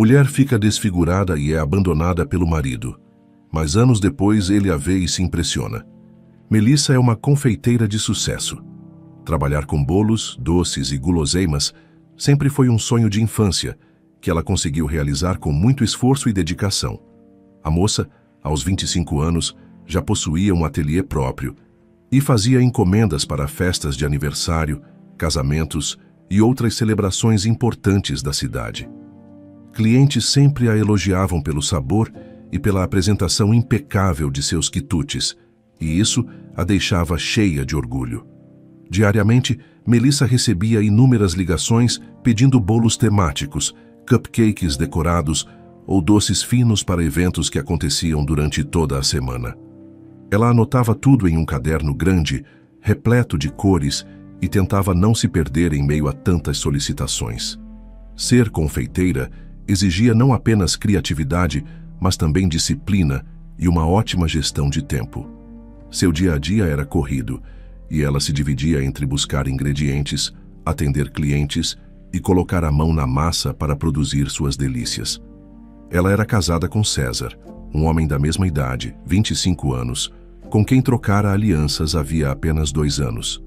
Mulher fica desfigurada e é abandonada pelo marido, mas anos depois ele a vê e se impressiona. Melissa é uma confeiteira de sucesso. Trabalhar com bolos, doces e guloseimas sempre foi um sonho de infância, que ela conseguiu realizar com muito esforço e dedicação. A moça, aos 25 anos, já possuía um ateliê próprio e fazia encomendas para festas de aniversário, casamentos e outras celebrações importantes da cidade. Clientes sempre a elogiavam pelo sabor e pela apresentação impecável de seus quitutes, e isso a deixava cheia de orgulho. Diariamente, Melissa recebia inúmeras ligações pedindo bolos temáticos, cupcakes decorados ou doces finos para eventos que aconteciam durante toda a semana. Ela anotava tudo em um caderno grande, repleto de cores, e tentava não se perder em meio a tantas solicitações. Ser confeiteira exigia não apenas criatividade, mas também disciplina e uma ótima gestão de tempo. Seu dia a dia era corrido, e ela se dividia entre buscar ingredientes, atender clientes e colocar a mão na massa para produzir suas delícias. Ela era casada com César, um homem da mesma idade, 25 anos, com quem trocara alianças havia apenas 2 anos.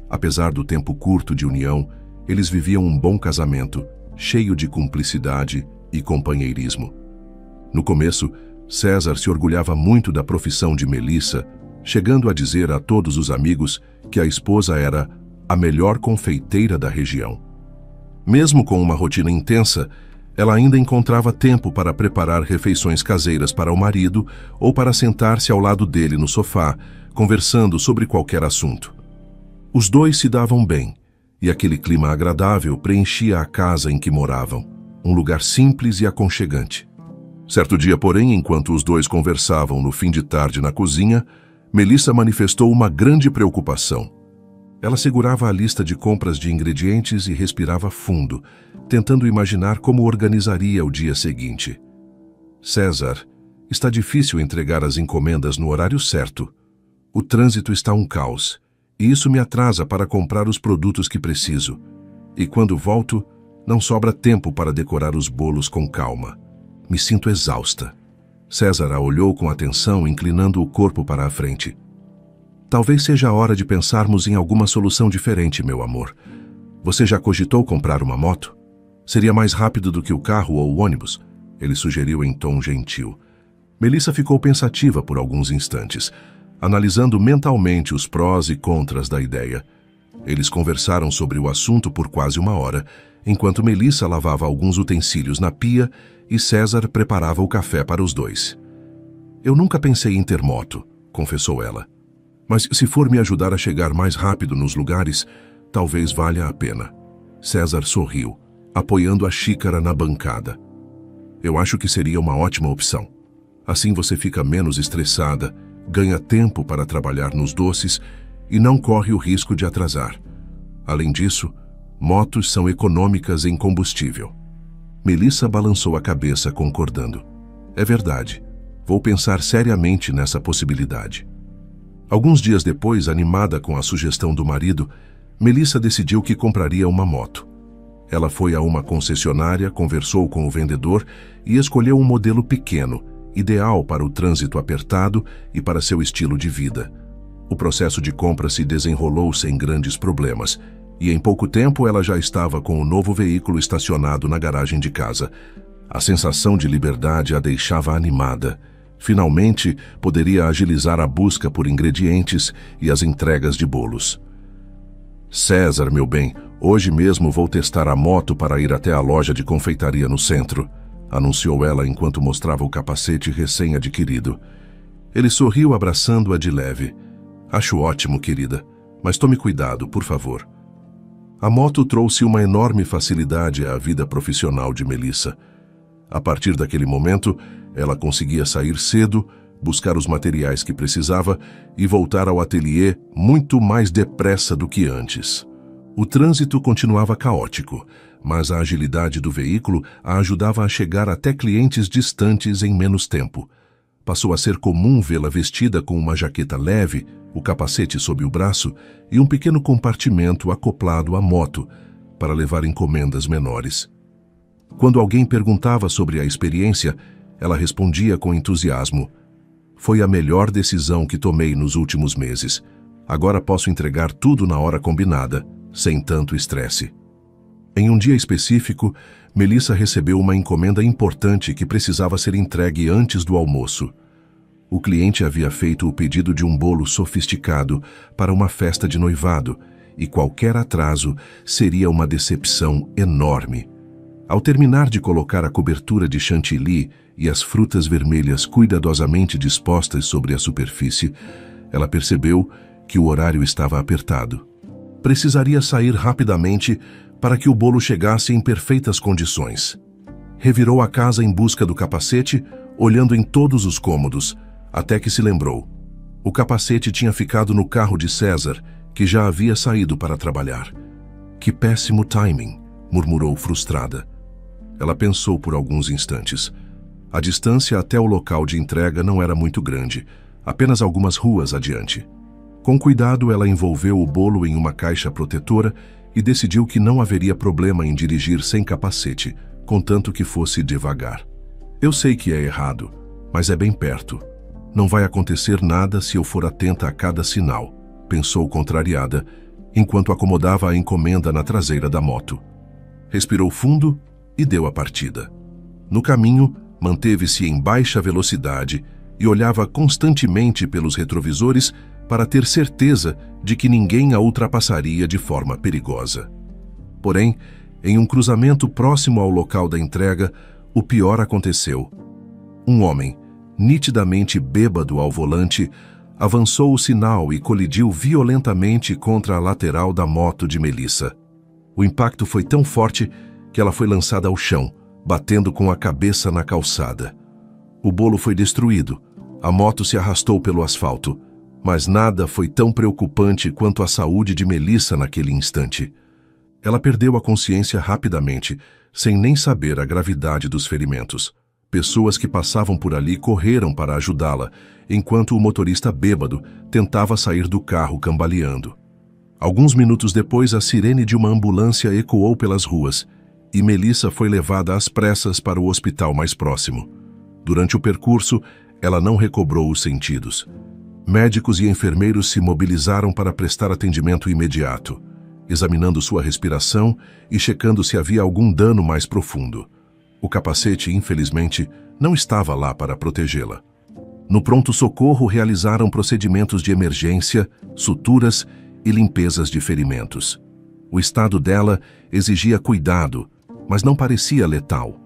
Apesar do tempo curto de união, eles viviam um bom casamento, cheio de cumplicidade e companheirismo. No começo, César se orgulhava muito da profissão de Melissa, chegando a dizer a todos os amigos que a esposa era a melhor confeiteira da região. Mesmo com uma rotina intensa, ela ainda encontrava tempo para preparar refeições caseiras para o marido ou para sentar-se ao lado dele no sofá, conversando sobre qualquer assunto. Os dois se davam bem, e aquele clima agradável preenchia a casa em que moravam, um lugar simples e aconchegante. Certo dia, porém, enquanto os dois conversavam no fim de tarde na cozinha, Melissa manifestou uma grande preocupação. Ela segurava a lista de compras de ingredientes e respirava fundo, tentando imaginar como organizaria o dia seguinte. César, está difícil entregar as encomendas no horário certo. O trânsito está um caos, e isso me atrasa para comprar os produtos que preciso. E quando volto, não sobra tempo para decorar os bolos com calma. Me sinto exausta. César a olhou com atenção, inclinando o corpo para a frente. Talvez seja a hora de pensarmos em alguma solução diferente, meu amor. Você já cogitou comprar uma moto? Seria mais rápido do que o carro ou o ônibus, ele sugeriu em tom gentil. Melissa ficou pensativa por alguns instantes, analisando mentalmente os prós e contras da ideia. Eles conversaram sobre o assunto por quase 1 hora, enquanto Melissa lavava alguns utensílios na pia e César preparava o café para os dois. Eu nunca pensei em ter moto, confessou ela. Mas se for me ajudar a chegar mais rápido nos lugares, talvez valha a pena. César sorriu, apoiando a xícara na bancada. Eu acho que seria uma ótima opção. Assim você fica menos estressada, ganha tempo para trabalhar nos doces e não corre o risco de atrasar. Além disso, motos são econômicas em combustível. Melissa balançou a cabeça, concordando. É verdade. Vou pensar seriamente nessa possibilidade. Alguns dias depois, animada com a sugestão do marido, Melissa decidiu que compraria uma moto. Ela foi a uma concessionária, conversou com o vendedor e escolheu um modelo pequeno, ideal para o trânsito apertado e para seu estilo de vida. O processo de compra se desenrolou sem grandes problemas, e em pouco tempo ela já estava com o novo veículo estacionado na garagem de casa. A sensação de liberdade a deixava animada. Finalmente, poderia agilizar a busca por ingredientes e as entregas de bolos. César, meu bem, hoje mesmo vou testar a moto para ir até a loja de confeitaria no centro, anunciou ela enquanto mostrava o capacete recém-adquirido. Ele sorriu, abraçando-a de leve. Acho ótimo, querida, mas tome cuidado, por favor. A moto trouxe uma enorme facilidade à vida profissional de Melissa. A partir daquele momento, ela conseguia sair cedo, buscar os materiais que precisava e voltar ao ateliê muito mais depressa do que antes. O trânsito continuava caótico, mas a agilidade do veículo a ajudava a chegar até clientes distantes em menos tempo. Passou a ser comum vê-la vestida com uma jaqueta leve, o capacete sob o braço e um pequeno compartimento acoplado à moto para levar encomendas menores. Quando alguém perguntava sobre a experiência, ela respondia com entusiasmo: "Foi a melhor decisão que tomei nos últimos meses. Agora posso entregar tudo na hora combinada, sem tanto estresse." Em um dia específico, Melissa recebeu uma encomenda importante que precisava ser entregue antes do almoço. O cliente havia feito o pedido de um bolo sofisticado para uma festa de noivado, e qualquer atraso seria uma decepção enorme. Ao terminar de colocar a cobertura de chantilly e as frutas vermelhas cuidadosamente dispostas sobre a superfície, ela percebeu que o horário estava apertado. Precisaria sair rapidamente para que o bolo chegasse em perfeitas condições. Revirou a casa em busca do capacete, olhando em todos os cômodos, até que se lembrou. O capacete tinha ficado no carro de César, que já havia saído para trabalhar. "Que péssimo timing", murmurou frustrada. Ela pensou por alguns instantes. A distância até o local de entrega não era muito grande, apenas algumas ruas adiante. Com cuidado, ela envolveu o bolo em uma caixa protetora e decidiu que não haveria problema em dirigir sem capacete, contanto que fosse devagar. "Eu sei que é errado, mas é bem perto. Não vai acontecer nada se eu for atenta a cada sinal", pensou contrariada, enquanto acomodava a encomenda na traseira da moto. Respirou fundo e deu a partida. No caminho, manteve-se em baixa velocidade e olhava constantemente pelos retrovisores para ter certeza de que ninguém a ultrapassaria de forma perigosa. Porém, em um cruzamento próximo ao local da entrega, o pior aconteceu. Um homem, nitidamente bêbado ao volante, avançou o sinal e colidiu violentamente contra a lateral da moto de Melissa. O impacto foi tão forte que ela foi lançada ao chão, batendo com a cabeça na calçada. O bolo foi destruído, a moto se arrastou pelo asfalto, mas nada foi tão preocupante quanto a saúde de Melissa naquele instante. Ela perdeu a consciência rapidamente, sem nem saber a gravidade dos ferimentos. Pessoas que passavam por ali correram para ajudá-la, enquanto o motorista bêbado tentava sair do carro cambaleando. Alguns minutos depois, a sirene de uma ambulância ecoou pelas ruas, e Melissa foi levada às pressas para o hospital mais próximo. Durante o percurso, ela não recobrou os sentidos. Médicos e enfermeiros se mobilizaram para prestar atendimento imediato, examinando sua respiração e checando se havia algum dano mais profundo. O capacete, infelizmente, não estava lá para protegê-la. No pronto-socorro, realizaram procedimentos de emergência, suturas e limpezas de ferimentos. O estado dela exigia cuidado, mas não parecia letal.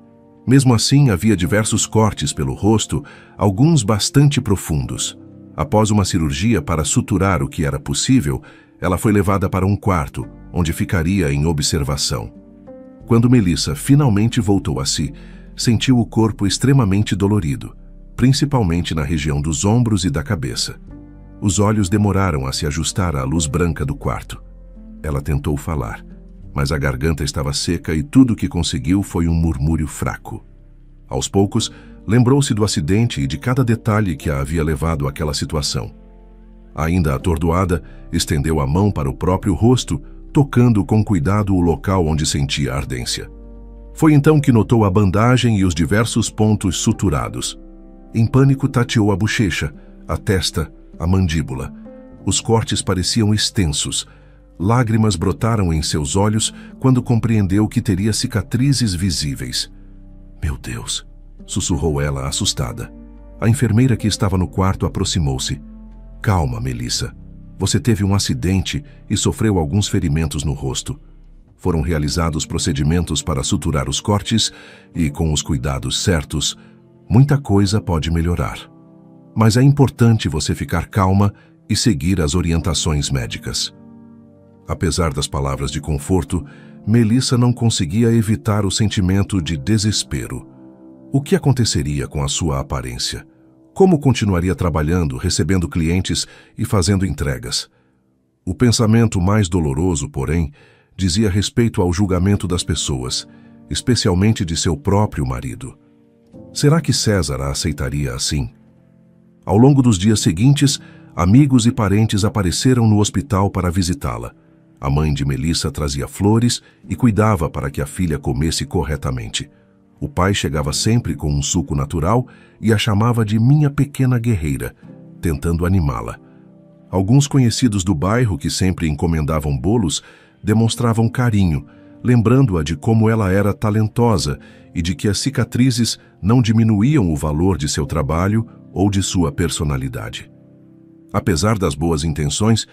Mesmo assim, havia diversos cortes pelo rosto, alguns bastante profundos. Após uma cirurgia para suturar o que era possível, ela foi levada para um quarto, onde ficaria em observação. Quando Melissa finalmente voltou a si, sentiu o corpo extremamente dolorido, principalmente na região dos ombros e da cabeça. Os olhos demoraram a se ajustar à luz branca do quarto. Ela tentou falar, mas a garganta estava seca e tudo o que conseguiu foi um murmúrio fraco. Aos poucos, lembrou-se do acidente e de cada detalhe que a havia levado àquela situação. Ainda atordoada, estendeu a mão para o próprio rosto, tocando com cuidado o local onde sentia a ardência. Foi então que notou a bandagem e os diversos pontos suturados. Em pânico, tateou a bochecha, a testa, a mandíbula. Os cortes pareciam extensos. Lágrimas brotaram em seus olhos quando compreendeu que teria cicatrizes visíveis. "Meu Deus!", sussurrou ela, assustada. A enfermeira que estava no quarto aproximou-se. "Calma, Melissa. Você teve um acidente e sofreu alguns ferimentos no rosto. Foram realizados procedimentos para suturar os cortes e, com os cuidados certos, muita coisa pode melhorar. Mas é importante você ficar calma e seguir as orientações médicas." Apesar das palavras de conforto, Melissa não conseguia evitar o sentimento de desespero. O que aconteceria com a sua aparência? Como continuaria trabalhando, recebendo clientes e fazendo entregas? O pensamento mais doloroso, porém, dizia respeito ao julgamento das pessoas, especialmente de seu próprio marido. Será que César a aceitaria assim? Ao longo dos dias seguintes, amigos e parentes apareceram no hospital para visitá-la. A mãe de Melissa trazia flores e cuidava para que a filha comesse corretamente. O pai chegava sempre com um suco natural e a chamava de minha pequena guerreira, tentando animá-la. Alguns conhecidos do bairro que sempre encomendavam bolos demonstravam carinho, lembrando-a de como ela era talentosa e de que as cicatrizes não diminuíam o valor de seu trabalho ou de sua personalidade. Apesar das boas intenções,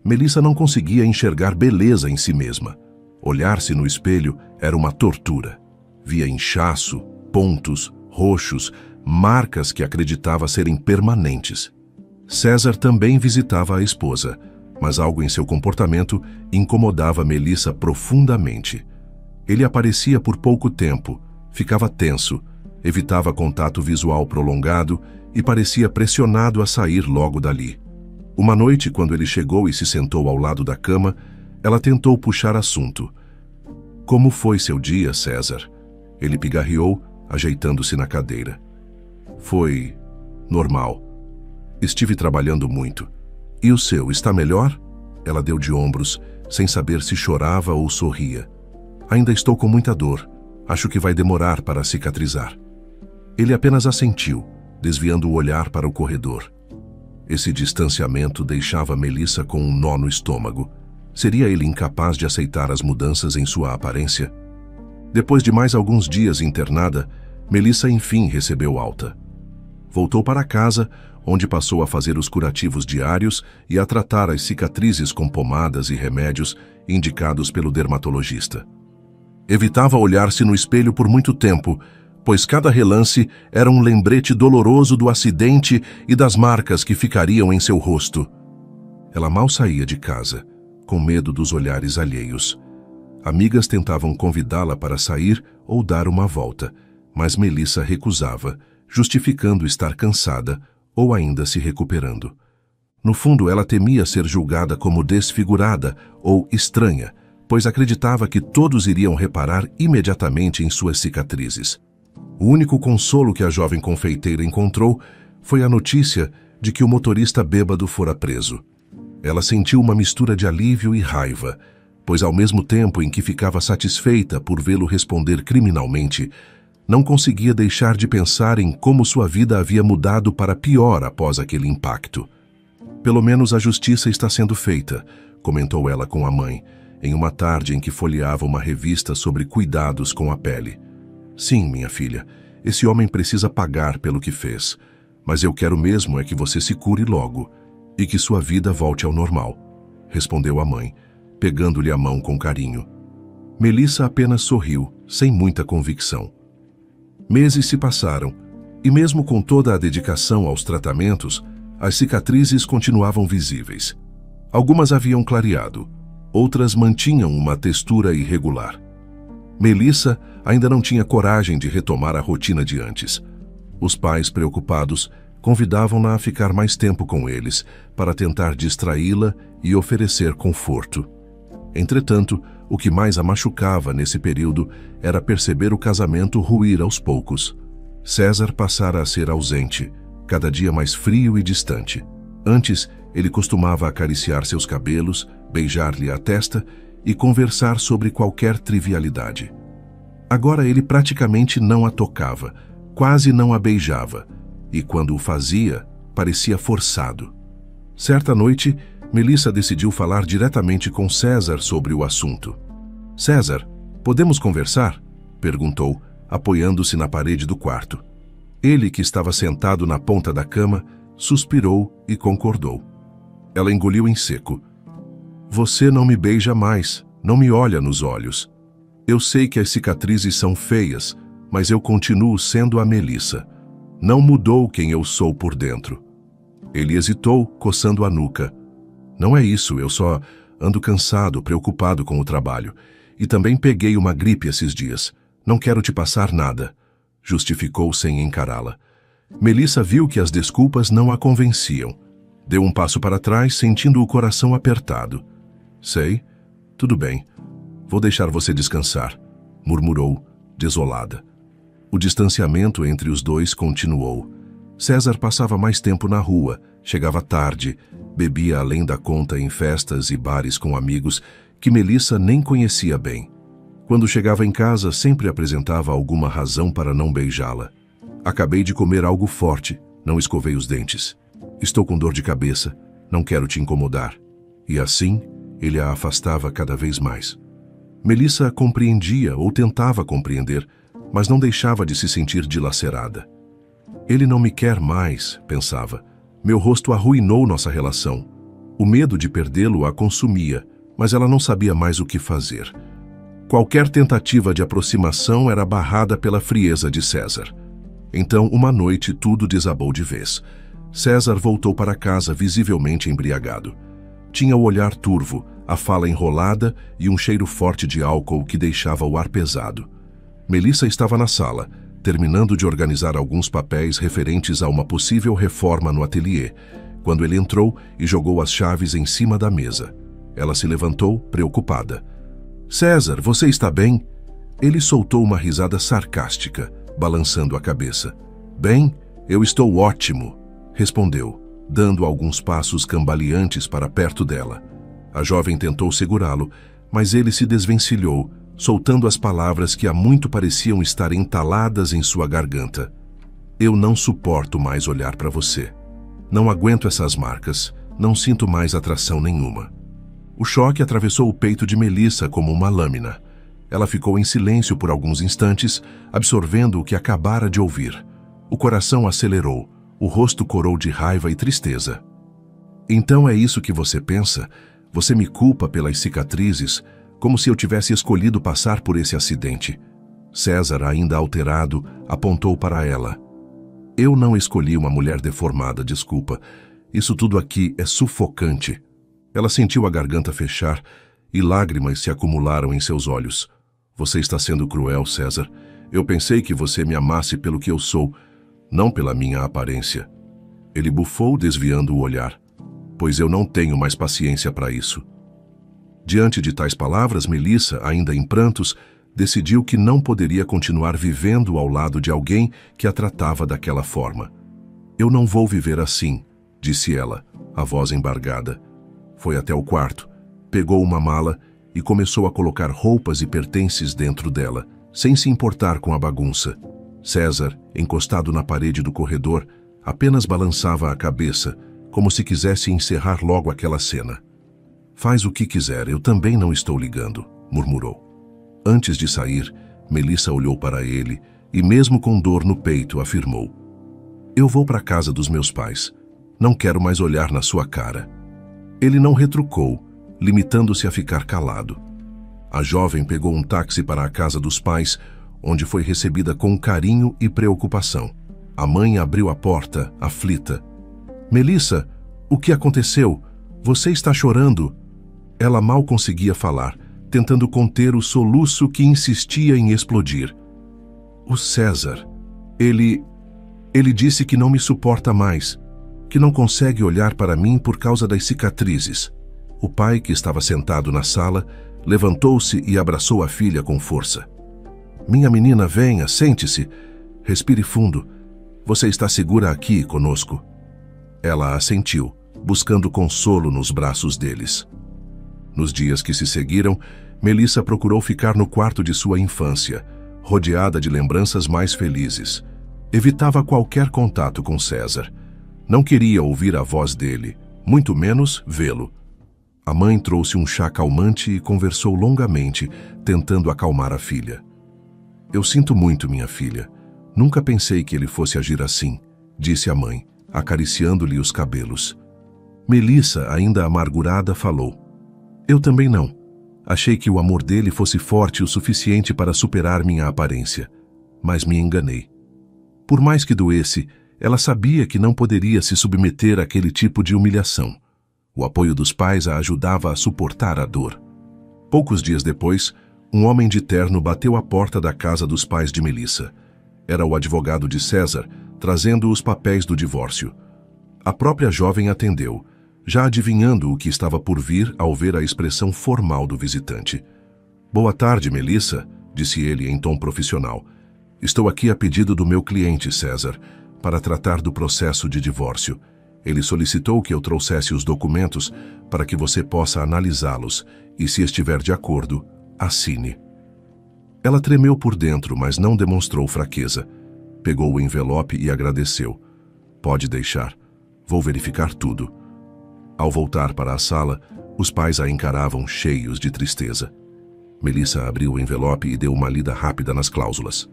Melissa não conseguia enxergar beleza em si mesma. Olhar-se no espelho era uma tortura. Via inchaço, pontos, roxos, marcas que acreditava serem permanentes. César também visitava a esposa, mas algo em seu comportamento incomodava Melissa profundamente. Ele aparecia por pouco tempo, ficava tenso, evitava contato visual prolongado e parecia pressionado a sair logo dali. Uma noite, quando ele chegou e se sentou ao lado da cama, ela tentou puxar assunto. Como foi seu dia, César? Ele pigarreou, ajeitando-se na cadeira. Foi normal. Estive trabalhando muito. E o seu, está melhor? Ela deu de ombros, sem saber se chorava ou sorria. Ainda estou com muita dor. Acho que vai demorar para cicatrizar. Ele apenas assentiu, desviando o olhar para o corredor. Esse distanciamento deixava Melissa com um nó no estômago. Seria ele incapaz de aceitar as mudanças em sua aparência? Depois de mais alguns dias internada, Melissa enfim recebeu alta. Voltou para casa, onde passou a fazer os curativos diários e a tratar as cicatrizes com pomadas e remédios indicados pelo dermatologista. Evitava olhar-se no espelho por muito tempo, pois cada relance era um lembrete doloroso do acidente e das marcas que ficariam em seu rosto. Ela mal saía de casa, com medo dos olhares alheios. Amigas tentavam convidá-la para sair ou dar uma volta, mas Melissa recusava, justificando estar cansada ou ainda se recuperando. No fundo, ela temia ser julgada como desfigurada ou estranha, pois acreditava que todos iriam reparar imediatamente em suas cicatrizes. O único consolo que a jovem confeiteira encontrou foi a notícia de que o motorista bêbado fora preso. Ela sentiu uma mistura de alívio e raiva, pois ao mesmo tempo em que ficava satisfeita por vê-lo responder criminalmente, não conseguia deixar de pensar em como sua vida havia mudado para pior após aquele impacto. Pelo menos a justiça está sendo feita, comentou ela com a mãe, em uma tarde em que folheava uma revista sobre cuidados com a pele. Sim, minha filha, esse homem precisa pagar pelo que fez, mas eu quero mesmo é que você se cure logo e que sua vida volte ao normal, respondeu a mãe, pegando-lhe a mão com carinho. Melissa apenas sorriu, sem muita convicção. Meses se passaram, e mesmo com toda a dedicação aos tratamentos, as cicatrizes continuavam visíveis. Algumas haviam clareado, outras mantinham uma textura irregular. Melissa ainda não tinha coragem de retomar a rotina de antes. Os pais, preocupados, convidavam-na a ficar mais tempo com eles, para tentar distraí-la e oferecer conforto. Entretanto, o que mais a machucava nesse período era perceber o casamento ruir aos poucos. César passara a ser ausente, cada dia mais frio e distante. Antes, ele costumava acariciar seus cabelos, beijar-lhe a testa e conversar sobre qualquer trivialidade. Agora ele praticamente não a tocava, quase não a beijava, e quando o fazia, parecia forçado. Certa noite, Melissa decidiu falar diretamente com César sobre o assunto. César, podemos conversar? Perguntou, apoiando-se na parede do quarto. Ele, que estava sentado na ponta da cama, suspirou e concordou. Ela engoliu em seco. Você não me beija mais, não me olha nos olhos. Eu sei que as cicatrizes são feias, mas eu continuo sendo a Melissa. Não mudou quem eu sou por dentro. Ele hesitou, coçando a nuca. Não é isso, eu só ando cansado, preocupado com o trabalho. E também peguei uma gripe esses dias. Não quero te passar nada, justificou sem encará-la. Melissa viu que as desculpas não a convenciam. Deu um passo para trás, sentindo o coração apertado. Sei, tudo bem. Vou deixar você descansar, murmurou, desolada. O distanciamento entre os dois continuou. César passava mais tempo na rua, chegava tarde, bebia além da conta em festas e bares com amigos que Melissa nem conhecia bem. Quando chegava em casa, sempre apresentava alguma razão para não beijá-la. Acabei de comer algo forte, não escovei os dentes. Estou com dor de cabeça, não quero te incomodar. E assim, ele a afastava cada vez mais. Melissa compreendia ou tentava compreender, mas não deixava de se sentir dilacerada. Ele não me quer mais, pensava. Meu rosto arruinou nossa relação. O medo de perdê-lo a consumia, mas ela não sabia mais o que fazer. Qualquer tentativa de aproximação era barrada pela frieza de César. Então, uma noite, tudo desabou de vez. César voltou para casa visivelmente embriagado. Tinha o olhar turvo, a fala enrolada e um cheiro forte de álcool que deixava o ar pesado. Melissa estava na sala, terminando de organizar alguns papéis referentes a uma possível reforma no ateliê, quando ele entrou e jogou as chaves em cima da mesa. Ela se levantou, preocupada. César, você está bem? Ele soltou uma risada sarcástica, balançando a cabeça. Bem, eu estou ótimo, respondeu, dando alguns passos cambaleantes para perto dela. A jovem tentou segurá-lo, mas ele se desvencilhou, soltando as palavras que há muito pareciam estar entaladas em sua garganta. Eu não suporto mais olhar para você. Não aguento essas marcas, não sinto mais atração nenhuma. O choque atravessou o peito de Melissa como uma lâmina. Ela ficou em silêncio por alguns instantes, absorvendo o que acabara de ouvir. O coração acelerou, o rosto corou de raiva e tristeza. Então é isso que você pensa? Você me culpa pelas cicatrizes, como se eu tivesse escolhido passar por esse acidente. César, ainda alterado, apontou para ela. Eu não escolhi uma mulher deformada, desculpa. Isso tudo aqui é sufocante. Ela sentiu a garganta fechar e lágrimas se acumularam em seus olhos. Você está sendo cruel, César. Eu pensei que você me amasse pelo que eu sou, não pela minha aparência. Ele bufou, desviando o olhar. Pois eu não tenho mais paciência para isso. Diante de tais palavras, Melissa, ainda em prantos, decidiu que não poderia continuar vivendo ao lado de alguém que a tratava daquela forma. Eu não vou viver assim, disse ela, a voz embargada. Foi até o quarto, pegou uma mala e começou a colocar roupas e pertences dentro dela, sem se importar com a bagunça. César, encostado na parede do corredor, apenas balançava a cabeça, como se quisesse encerrar logo aquela cena. Faz o que quiser, eu também não estou ligando, murmurou. Antes de sair, Melissa olhou para ele e, mesmo com dor no peito, afirmou: Eu vou para a casa dos meus pais. Não quero mais olhar na sua cara. Ele não retrucou, limitando-se a ficar calado. A jovem pegou um táxi para a casa dos pais, onde foi recebida com carinho e preocupação. A mãe abriu a porta, aflita. Melissa, o que aconteceu? Você está chorando? Ela mal conseguia falar, tentando conter o soluço que insistia em explodir. O César. Ele disse que não me suporta mais, que não consegue olhar para mim por causa das cicatrizes. O pai, que estava sentado na sala, levantou-se e abraçou a filha com força. Minha menina, venha, sente-se. Respire fundo. Você está segura aqui conosco. Ela assentiu, buscando consolo nos braços deles. Nos dias que se seguiram, Melissa procurou ficar no quarto de sua infância, rodeada de lembranças mais felizes. Evitava qualquer contato com César. Não queria ouvir a voz dele, muito menos vê-lo. A mãe trouxe um chá calmante e conversou longamente, tentando acalmar a filha. Eu sinto muito, minha filha. Nunca pensei que ele fosse agir assim, disse a mãe, acariciando-lhe os cabelos. Melissa, ainda amargurada, falou: Eu também não. Achei que o amor dele fosse forte o suficiente para superar minha aparência, mas me enganei. Por mais que doesse, ela sabia que não poderia se submeter àquele tipo de humilhação. O apoio dos pais a ajudava a suportar a dor. Poucos dias depois, um homem de terno bateu à porta da casa dos pais de Melissa. Era o advogado de César, trazendo os papéis do divórcio. A própria jovem atendeu, já adivinhando o que estava por vir ao ver a expressão formal do visitante. Boa tarde, Melissa, disse ele em tom profissional. Estou aqui a pedido do meu cliente, César, para tratar do processo de divórcio. Ele solicitou que eu trouxesse os documentos para que você possa analisá-los E se estiver de acordo, assine. Ela tremeu por dentro, mas não demonstrou fraqueza. Pegou o envelope e agradeceu. Pode deixar. Vou verificar tudo. Ao voltar para a sala, os pais a encaravam cheios de tristeza. Melissa abriu o envelope e deu uma lida rápida nas cláusulas.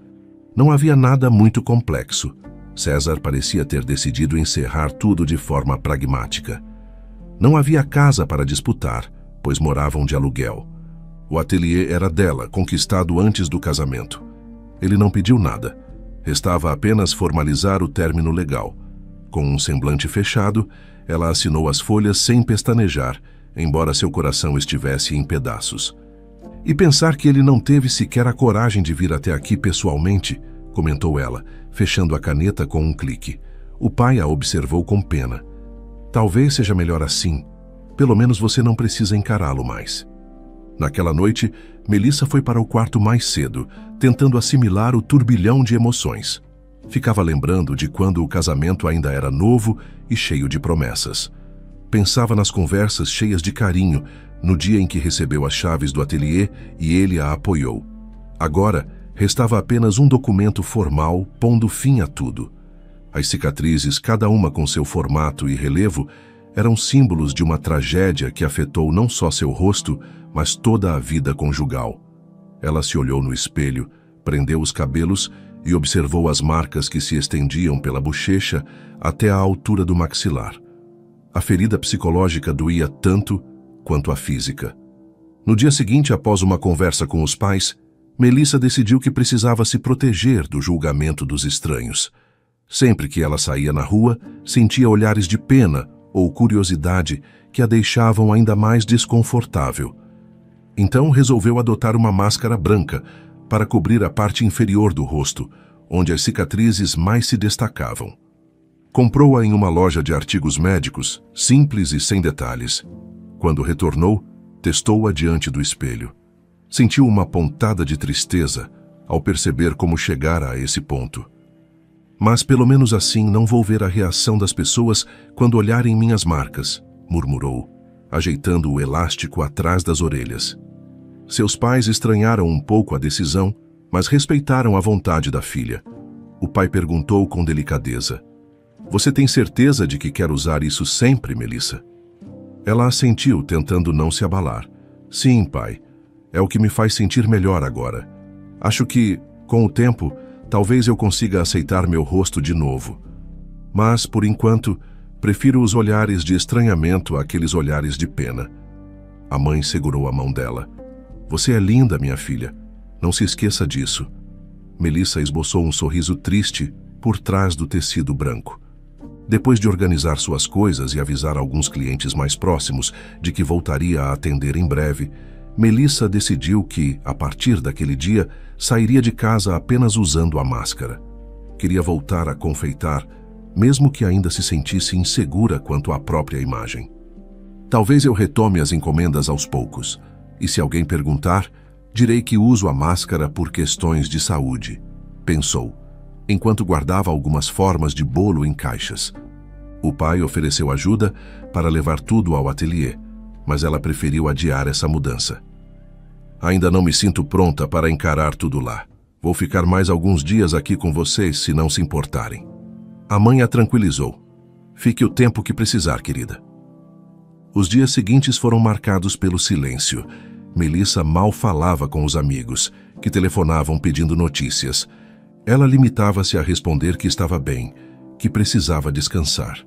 Não havia nada muito complexo. César parecia ter decidido encerrar tudo de forma pragmática. Não havia casa para disputar, pois moravam de aluguel. O ateliê era dela, conquistado antes do casamento. Ele não pediu nada. Restava apenas formalizar o término legal. Com um semblante fechado, ela assinou as folhas sem pestanejar, embora seu coração estivesse em pedaços. E pensar que ele não teve sequer a coragem de vir até aqui pessoalmente, comentou ela, fechando a caneta com um clique. O pai a observou com pena. Talvez seja melhor assim. Pelo menos você não precisa encará-lo mais. Naquela noite, Melissa foi para o quarto mais cedo, tentando assimilar o turbilhão de emoções. Ficava lembrando de quando o casamento ainda era novo e cheio de promessas. Pensava nas conversas cheias de carinho, no dia em que recebeu as chaves do ateliê e ele a apoiou. Agora, restava apenas um documento formal pondo fim a tudo. As cicatrizes, cada uma com seu formato e relevo, eram símbolos de uma tragédia que afetou não só seu rosto, mas toda a vida conjugal. Ela se olhou no espelho, prendeu os cabelos e observou as marcas que se estendiam pela bochecha até a altura do maxilar. A ferida psicológica doía tanto quanto a física. No dia seguinte, após uma conversa com os pais, Melissa decidiu que precisava se proteger do julgamento dos estranhos. Sempre que ela saía na rua, sentia olhares de pena ou curiosidade que a deixavam ainda mais desconfortável. Então resolveu adotar uma máscara branca para cobrir a parte inferior do rosto, onde as cicatrizes mais se destacavam. Comprou-a em uma loja de artigos médicos, simples e sem detalhes. Quando retornou, testou-a diante do espelho. Sentiu uma pontada de tristeza ao perceber como chegara a esse ponto. Mas pelo menos assim não vou ver a reação das pessoas quando olharem minhas marcas, murmurou, ajeitando o elástico atrás das orelhas. Seus pais estranharam um pouco a decisão, mas respeitaram a vontade da filha. O pai perguntou com delicadeza: "Você tem certeza de que quer usar isso sempre, Melissa?" Ela assentiu, tentando não se abalar. "Sim, pai. É o que me faz sentir melhor agora. Acho que, com o tempo, talvez eu consiga aceitar meu rosto de novo. Mas, por enquanto, prefiro os olhares de estranhamento àqueles olhares de pena." A mãe segurou a mão dela. "Você é linda, minha filha. Não se esqueça disso." Melissa esboçou um sorriso triste por trás do tecido branco. Depois de organizar suas coisas e avisar alguns clientes mais próximos de que voltaria a atender em breve, Melissa decidiu que, a partir daquele dia, sairia de casa apenas usando a máscara. Queria voltar a confeitar, mesmo que ainda se sentisse insegura quanto à própria imagem. "Talvez eu retome as encomendas aos poucos, e se alguém perguntar, direi que uso a máscara por questões de saúde", pensou, enquanto guardava algumas formas de bolo em caixas. O pai ofereceu ajuda para levar tudo ao ateliê, mas ela preferiu adiar essa mudança. "Ainda não me sinto pronta para encarar tudo lá. Vou ficar mais alguns dias aqui com vocês, se não se importarem." A mãe a tranquilizou. "Fique o tempo que precisar, querida." Os dias seguintes foram marcados pelo silêncio. Melissa mal falava com os amigos, que telefonavam pedindo notícias. Ela limitava-se a responder que estava bem, que precisava descansar.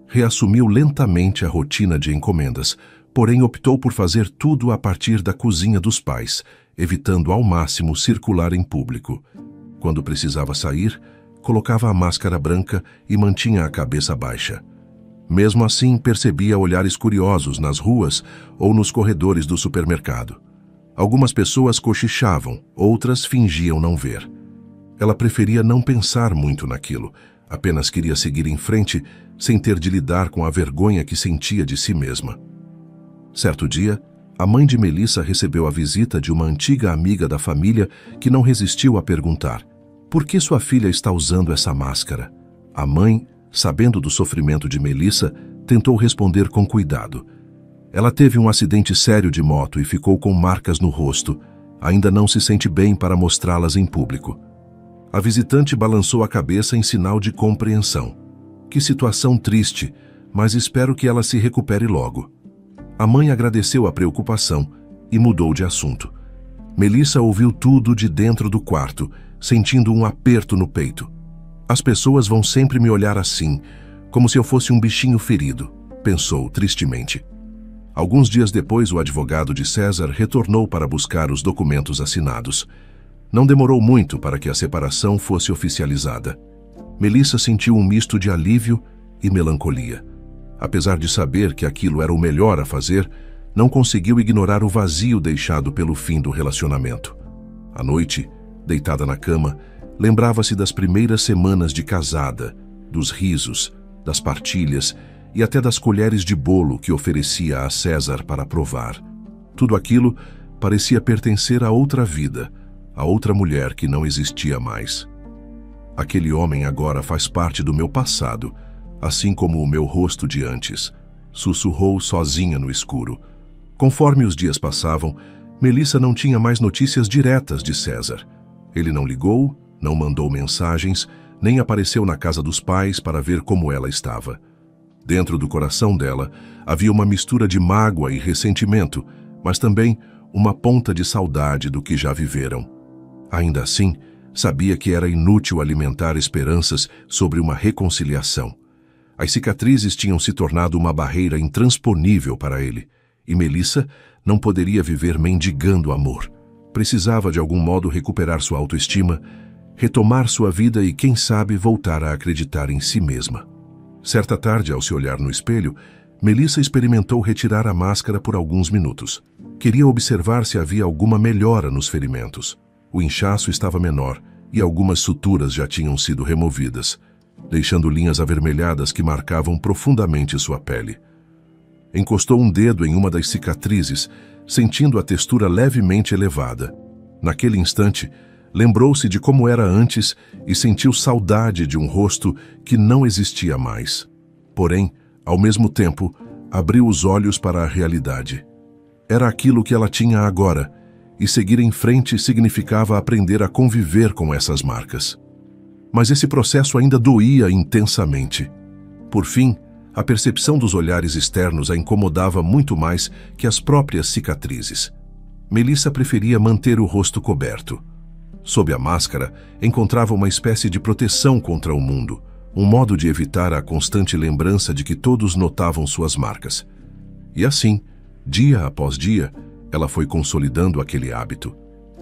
Reassumiu lentamente a rotina de encomendas, porém optou por fazer tudo a partir da cozinha dos pais, evitando ao máximo circular em público. Quando precisava sair, colocava a máscara branca e mantinha a cabeça baixa. Mesmo assim, percebia olhares curiosos nas ruas ou nos corredores do supermercado. Algumas pessoas cochichavam, outras fingiam não ver. Ela preferia não pensar muito naquilo, apenas queria seguir em frente sem ter de lidar com a vergonha que sentia de si mesma. Certo dia, a mãe de Melissa recebeu a visita de uma antiga amiga da família que não resistiu a perguntar: "Por que sua filha está usando essa máscara?" A mãe, sabendo do sofrimento de Melissa, tentou responder com cuidado: Ela teve um acidente sério de moto e ficou com marcas no rosto. Ainda não se sente bem para mostrá-las em público. A visitante balançou a cabeça em sinal de compreensão. Que situação triste, mas espero que ela se recupere logo. A mãe agradeceu a preocupação e mudou de assunto. Melissa ouviu tudo de dentro do quarto, sentindo um aperto no peito. As pessoas vão sempre me olhar assim, como se eu fosse um bichinho ferido, pensou tristemente. Alguns dias depois, o advogado de César retornou para buscar os documentos assinados. Não demorou muito para que a separação fosse oficializada. Melissa sentiu um misto de alívio e melancolia. Apesar de saber que aquilo era o melhor a fazer, não conseguiu ignorar o vazio deixado pelo fim do relacionamento. À noite, deitada na cama, lembrava-se das primeiras semanas de casada, dos risos, das partilhas e até das colheres de bolo que oferecia a César para provar. Tudo aquilo parecia pertencer a outra vida, a outra mulher que não existia mais. Aquele homem agora faz parte do meu passado, assim como o meu rosto de antes, sussurrou sozinha no escuro. Conforme os dias passavam, Melissa não tinha mais notícias diretas de César. Ele não ligou, não mandou mensagens, nem apareceu na casa dos pais para ver como ela estava. Dentro do coração dela havia uma mistura de mágoa e ressentimento, mas também uma ponta de saudade do que já viveram. Ainda assim, sabia que era inútil alimentar esperanças sobre uma reconciliação. As cicatrizes tinham se tornado uma barreira intransponível para ele, e Melissa não poderia viver mendigando amor. Precisava de algum modo recuperar sua autoestima, retomar sua vida e, quem sabe, voltar a acreditar em si mesma. Certa tarde, ao se olhar no espelho, Melissa experimentou retirar a máscara por alguns minutos. Queria observar se havia alguma melhora nos ferimentos. O inchaço estava menor e algumas suturas já tinham sido removidas, deixando linhas avermelhadas que marcavam profundamente sua pele. Encostou um dedo em uma das cicatrizes, sentindo a textura levemente elevada. Naquele instante, lembrou-se de como era antes e sentiu saudade de um rosto que não existia mais. Porém, ao mesmo tempo, abriu os olhos para a realidade. Era aquilo que ela tinha agora, e seguir em frente significava aprender a conviver com essas marcas. Mas esse processo ainda doía intensamente. Por fim, a percepção dos olhares externos a incomodava muito mais que as próprias cicatrizes. Melissa preferia manter o rosto coberto. Sob a máscara, encontrava uma espécie de proteção contra o mundo, um modo de evitar a constante lembrança de que todos notavam suas marcas. E assim, dia após dia, ela foi consolidando aquele hábito.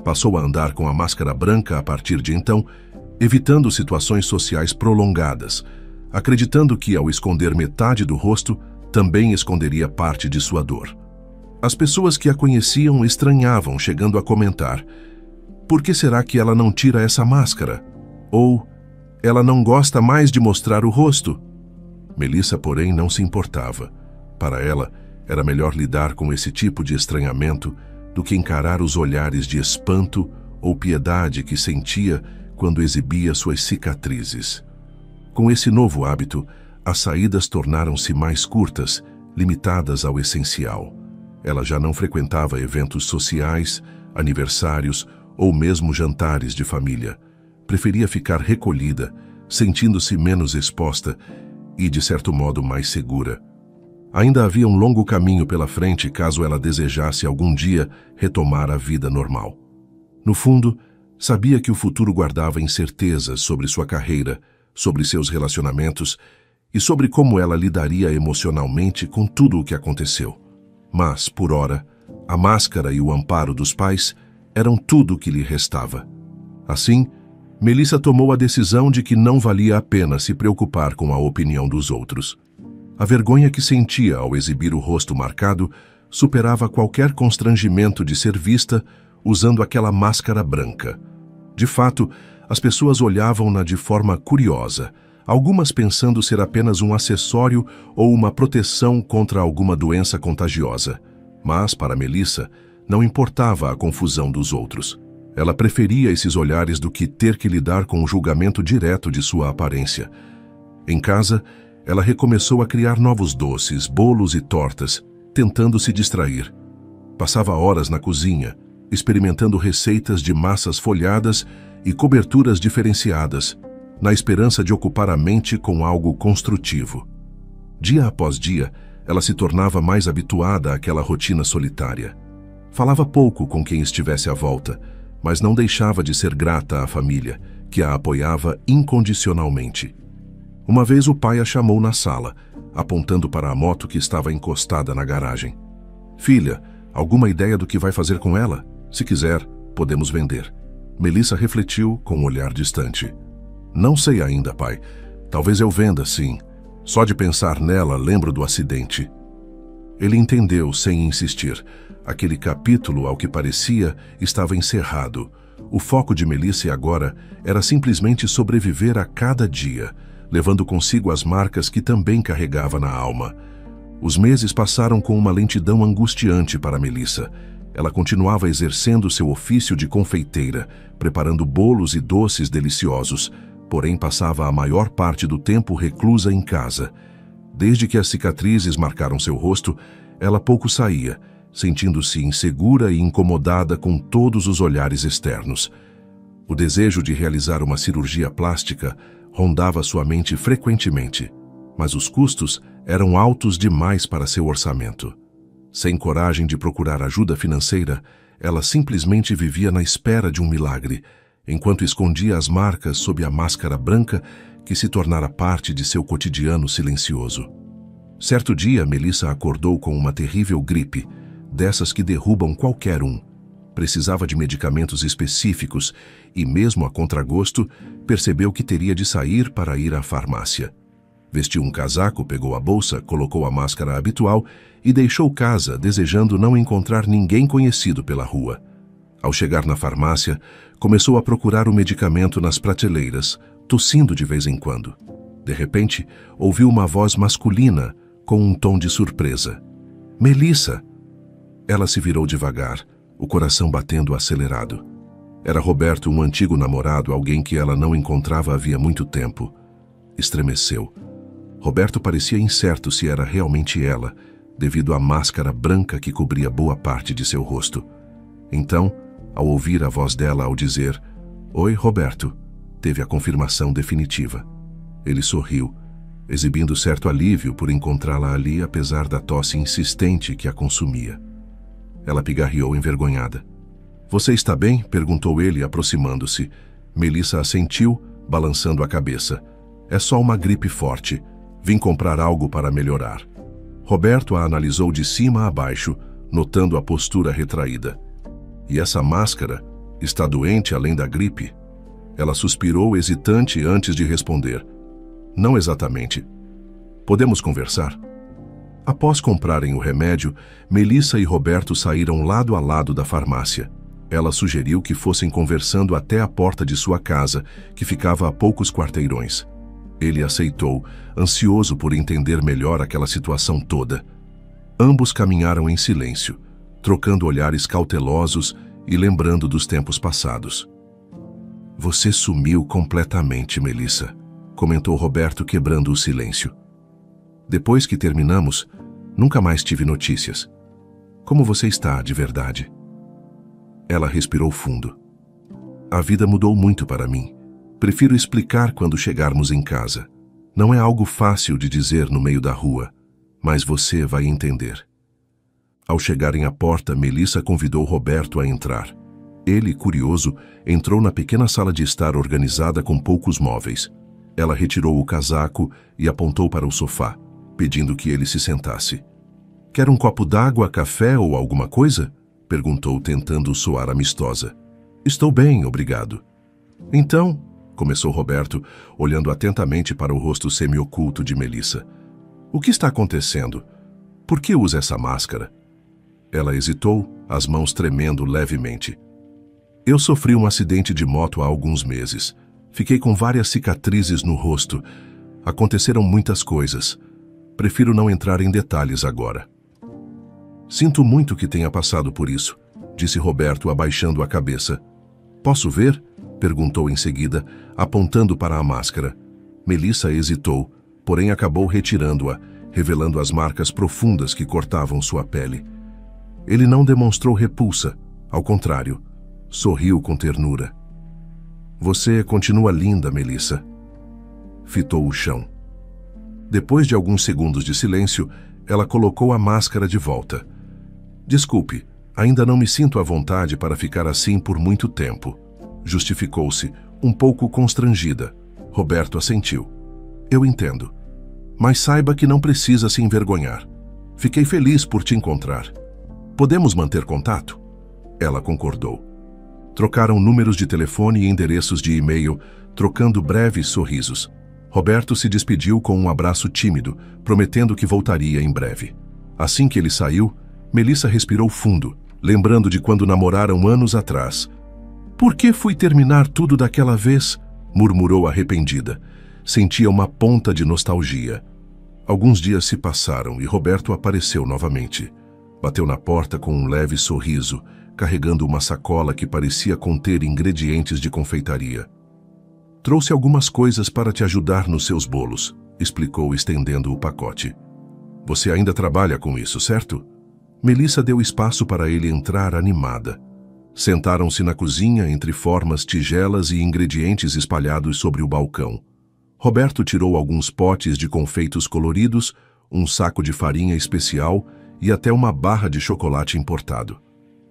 Passou a andar com a máscara branca a partir de então, evitando situações sociais prolongadas, acreditando que, ao esconder metade do rosto, também esconderia parte de sua dor. As pessoas que a conheciam estranhavam, chegando a comentar: por que será que ela não tira essa máscara? Ou, ela não gosta mais de mostrar o rosto? Melissa, porém, não se importava. Para ela, era melhor lidar com esse tipo de estranhamento do que encarar os olhares de espanto ou piedade que sentia quando exibia suas cicatrizes. Com esse novo hábito, as saídas tornaram-se mais curtas, limitadas ao essencial. Ela já não frequentava eventos sociais, aniversários ou mesmo jantares de família. Preferia ficar recolhida, sentindo-se menos exposta e, de certo modo, mais segura. Ainda havia um longo caminho pela frente caso ela desejasse algum dia retomar a vida normal. No fundo, sabia que o futuro guardava incertezas sobre sua carreira, sobre seus relacionamentos e sobre como ela lidaria emocionalmente com tudo o que aconteceu. Mas, por ora, a máscara e o amparo dos pais eram tudo o que lhe restava. Assim, Melissa tomou a decisão de que não valia a pena se preocupar com a opinião dos outros. A vergonha que sentia ao exibir o rosto marcado superava qualquer constrangimento de ser vista usando aquela máscara branca. De fato, as pessoas olhavam-na de forma curiosa, algumas pensando ser apenas um acessório ou uma proteção contra alguma doença contagiosa. Mas, para Melissa, não importava a confusão dos outros. Ela preferia esses olhares do que ter que lidar com o julgamento direto de sua aparência. Em casa, ela recomeçou a criar novos doces, bolos e tortas, tentando se distrair. Passava horas na cozinha, experimentando receitas de massas folhadas e coberturas diferenciadas, na esperança de ocupar a mente com algo construtivo. Dia após dia, ela se tornava mais habituada àquela rotina solitária. Falava pouco com quem estivesse à volta, mas não deixava de ser grata à família, que a apoiava incondicionalmente. Uma vez o pai a chamou na sala, apontando para a moto que estava encostada na garagem. "Filha, alguma ideia do que vai fazer com ela? Se quiser, podemos vender." Melissa refletiu com um olhar distante. "Não sei ainda, pai. Talvez eu venda, sim. Só de pensar nela, lembro do acidente." Ele entendeu sem insistir. Aquele capítulo, ao que parecia, estava encerrado. O foco de Melissa agora era simplesmente sobreviver a cada dia, levando consigo as marcas que também carregava na alma. Os meses passaram com uma lentidão angustiante para Melissa. Ela continuava exercendo seu ofício de confeiteira, preparando bolos e doces deliciosos, porém passava a maior parte do tempo reclusa em casa. Desde que as cicatrizes marcaram seu rosto, ela pouco saía, sentindo-se insegura e incomodada com todos os olhares externos. O desejo de realizar uma cirurgia plástica rondava sua mente frequentemente, mas os custos eram altos demais para seu orçamento. Sem coragem de procurar ajuda financeira, ela simplesmente vivia na espera de um milagre, enquanto escondia as marcas sob a máscara branca que se tornara parte de seu cotidiano silencioso. Certo dia, Melissa acordou com uma terrível gripe, dessas que derrubam qualquer um. Precisava de medicamentos específicos e, mesmo a contragosto, percebeu que teria de sair para ir à farmácia. Vestiu um casaco, pegou a bolsa, colocou a máscara habitual e deixou casa, desejando não encontrar ninguém conhecido pela rua. Ao chegar na farmácia, começou a procurar o medicamento nas prateleiras, tossindo de vez em quando. De repente, ouviu uma voz masculina, com um tom de surpresa. "Melissa!" Ela se virou devagar, o coração batendo acelerado. Era Roberto, um antigo namorado, alguém que ela não encontrava havia muito tempo. Estremeceu. Roberto parecia incerto se era realmente ela, devido à máscara branca que cobria boa parte de seu rosto. Então, ao ouvir a voz dela ao dizer "Oi, Roberto", teve a confirmação definitiva. Ele sorriu, exibindo certo alívio por encontrá-la ali apesar da tosse insistente que a consumia. Ela pigarreou envergonhada. "Você está bem?" perguntou ele, aproximando-se. Melissa assentiu, balançando a cabeça. "É só uma gripe forte. Vim comprar algo para melhorar." Roberto a analisou de cima a baixo, notando a postura retraída. "E essa máscara? Está doente além da gripe?" Ela suspirou hesitante antes de responder. "Não exatamente. Podemos conversar?" Após comprarem o remédio, Melissa e Roberto saíram lado a lado da farmácia. Ela sugeriu que fossem conversando até a porta de sua casa, que ficava a poucos quarteirões. Ele aceitou, ansioso por entender melhor aquela situação toda. Ambos caminharam em silêncio, trocando olhares cautelosos e lembrando dos tempos passados. "Você sumiu completamente, Melissa", comentou Roberto, quebrando o silêncio. "Depois que terminamos, nunca mais tive notícias. Como você está, de verdade?" Ela respirou fundo. "A vida mudou muito para mim. Prefiro explicar quando chegarmos em casa. Não é algo fácil de dizer no meio da rua, mas você vai entender." Ao chegarem à porta, Melissa convidou Roberto a entrar. Ele, curioso, entrou na pequena sala de estar organizada com poucos móveis. Ela retirou o casaco e apontou para o sofá, pedindo que ele se sentasse. "Quer um copo d'água, café ou alguma coisa?" perguntou, tentando soar amistosa. "Estou bem, obrigado." "Então", começou Roberto, olhando atentamente para o rosto semi-oculto de Melissa. "O que está acontecendo? Por que usa essa máscara?" Ela hesitou, as mãos tremendo levemente. "Eu sofri um acidente de moto há alguns meses. Fiquei com várias cicatrizes no rosto. Aconteceram muitas coisas. Prefiro não entrar em detalhes agora." "Sinto muito que tenha passado por isso", disse Roberto, abaixando a cabeça. "Posso ver?" perguntou em seguida, apontando para a máscara. Melissa hesitou, porém acabou retirando-a, revelando as marcas profundas que cortavam sua pele. Ele não demonstrou repulsa, ao contrário, sorriu com ternura. Você continua linda, Melissa. Fitou o chão. Depois de alguns segundos de silêncio, ela colocou a máscara de volta. Desculpe, ainda não me sinto à vontade para ficar assim por muito tempo. Justificou-se, um pouco constrangida. Roberto assentiu. Eu entendo. Mas saiba que não precisa se envergonhar. Fiquei feliz por te encontrar. Podemos manter contato? Ela concordou. Trocaram números de telefone e endereços de e-mail, trocando breves sorrisos. Roberto se despediu com um abraço tímido, prometendo que voltaria em breve. Assim que ele saiu, Melissa respirou fundo, lembrando de quando namoraram anos atrás. Por que fui terminar tudo daquela vez? Murmurou arrependida. Sentia uma ponta de nostalgia. Alguns dias se passaram e Roberto apareceu novamente. Bateu na porta com um leve sorriso, carregando uma sacola que parecia conter ingredientes de confeitaria. Trouxe algumas coisas para te ajudar nos seus bolos, explicou estendendo o pacote. Você ainda trabalha com isso, certo? Melissa deu espaço para ele entrar animada. Sentaram-se na cozinha entre formas, tigelas e ingredientes espalhados sobre o balcão. Roberto tirou alguns potes de confeitos coloridos, um saco de farinha especial e até uma barra de chocolate importado.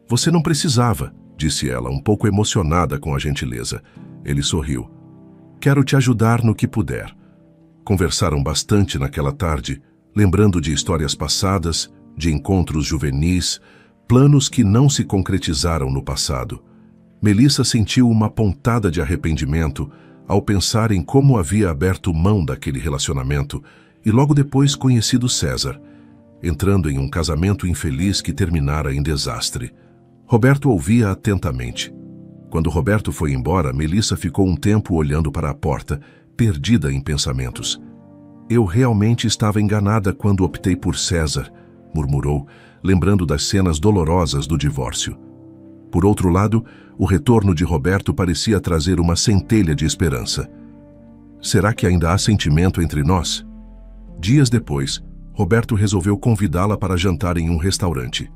Você não precisava, disse ela, um pouco emocionada com a gentileza. Ele sorriu. Quero te ajudar no que puder. Conversaram bastante naquela tarde, lembrando de histórias passadas, de encontros juvenis, planos que não se concretizaram no passado. Melissa sentiu uma pontada de arrependimento ao pensar em como havia aberto mão daquele relacionamento e logo depois conhecido César, entrando em um casamento infeliz que terminara em desastre. Roberto ouvia atentamente. Quando Roberto foi embora, Melissa ficou um tempo olhando para a porta, perdida em pensamentos. Eu realmente estava enganada quando optei por César, murmurou, lembrando das cenas dolorosas do divórcio. Por outro lado, o retorno de Roberto parecia trazer uma centelha de esperança. Será que ainda há sentimento entre nós? Dias depois, Roberto resolveu convidá-la para jantar em um restaurante.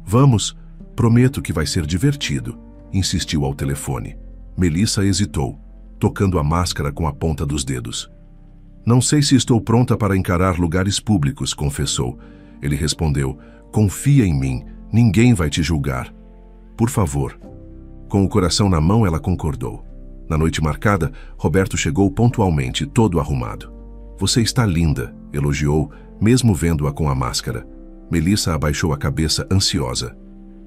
Vamos, prometo que vai ser divertido, insistiu ao telefone. Melissa hesitou, tocando a máscara com a ponta dos dedos. Não sei se estou pronta para encarar lugares públicos, confessou. Ele respondeu, confia em mim, ninguém vai te julgar. Por favor. Com o coração na mão, ela concordou. Na noite marcada, Roberto chegou pontualmente, todo arrumado. Você está linda, elogiou, mesmo vendo-a com a máscara. Melissa abaixou a cabeça, ansiosa.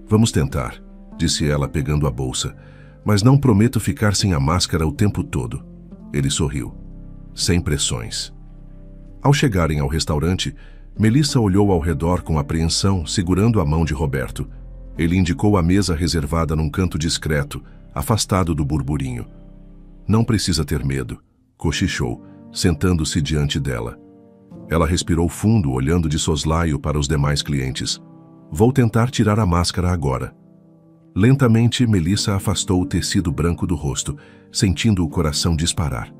Vamos tentar, disse ela pegando a bolsa, mas não prometo ficar sem a máscara o tempo todo. Ele sorriu. Sem pressões. Ao chegarem ao restaurante, Melissa olhou ao redor com apreensão, segurando a mão de Roberto. Ele indicou a mesa reservada num canto discreto, afastado do burburinho. Não precisa ter medo, cochichou, sentando-se diante dela. Ela respirou fundo, olhando de soslaio para os demais clientes. Vou tentar tirar a máscara agora. Lentamente, Melissa afastou o tecido branco do rosto, sentindo o coração disparar.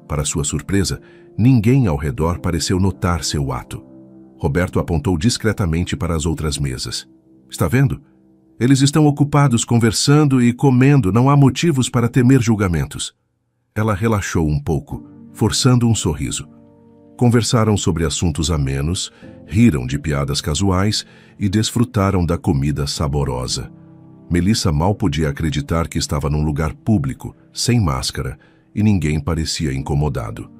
Para sua surpresa, ninguém ao redor pareceu notar seu ato. Roberto apontou discretamente para as outras mesas. Está vendo? Eles estão ocupados conversando e comendo, não há motivos para temer julgamentos. Ela relaxou um pouco, forçando um sorriso. Conversaram sobre assuntos amenos, riram de piadas casuais e desfrutaram da comida saborosa. Melissa mal podia acreditar que estava num lugar público, sem máscara, e ninguém parecia incomodado.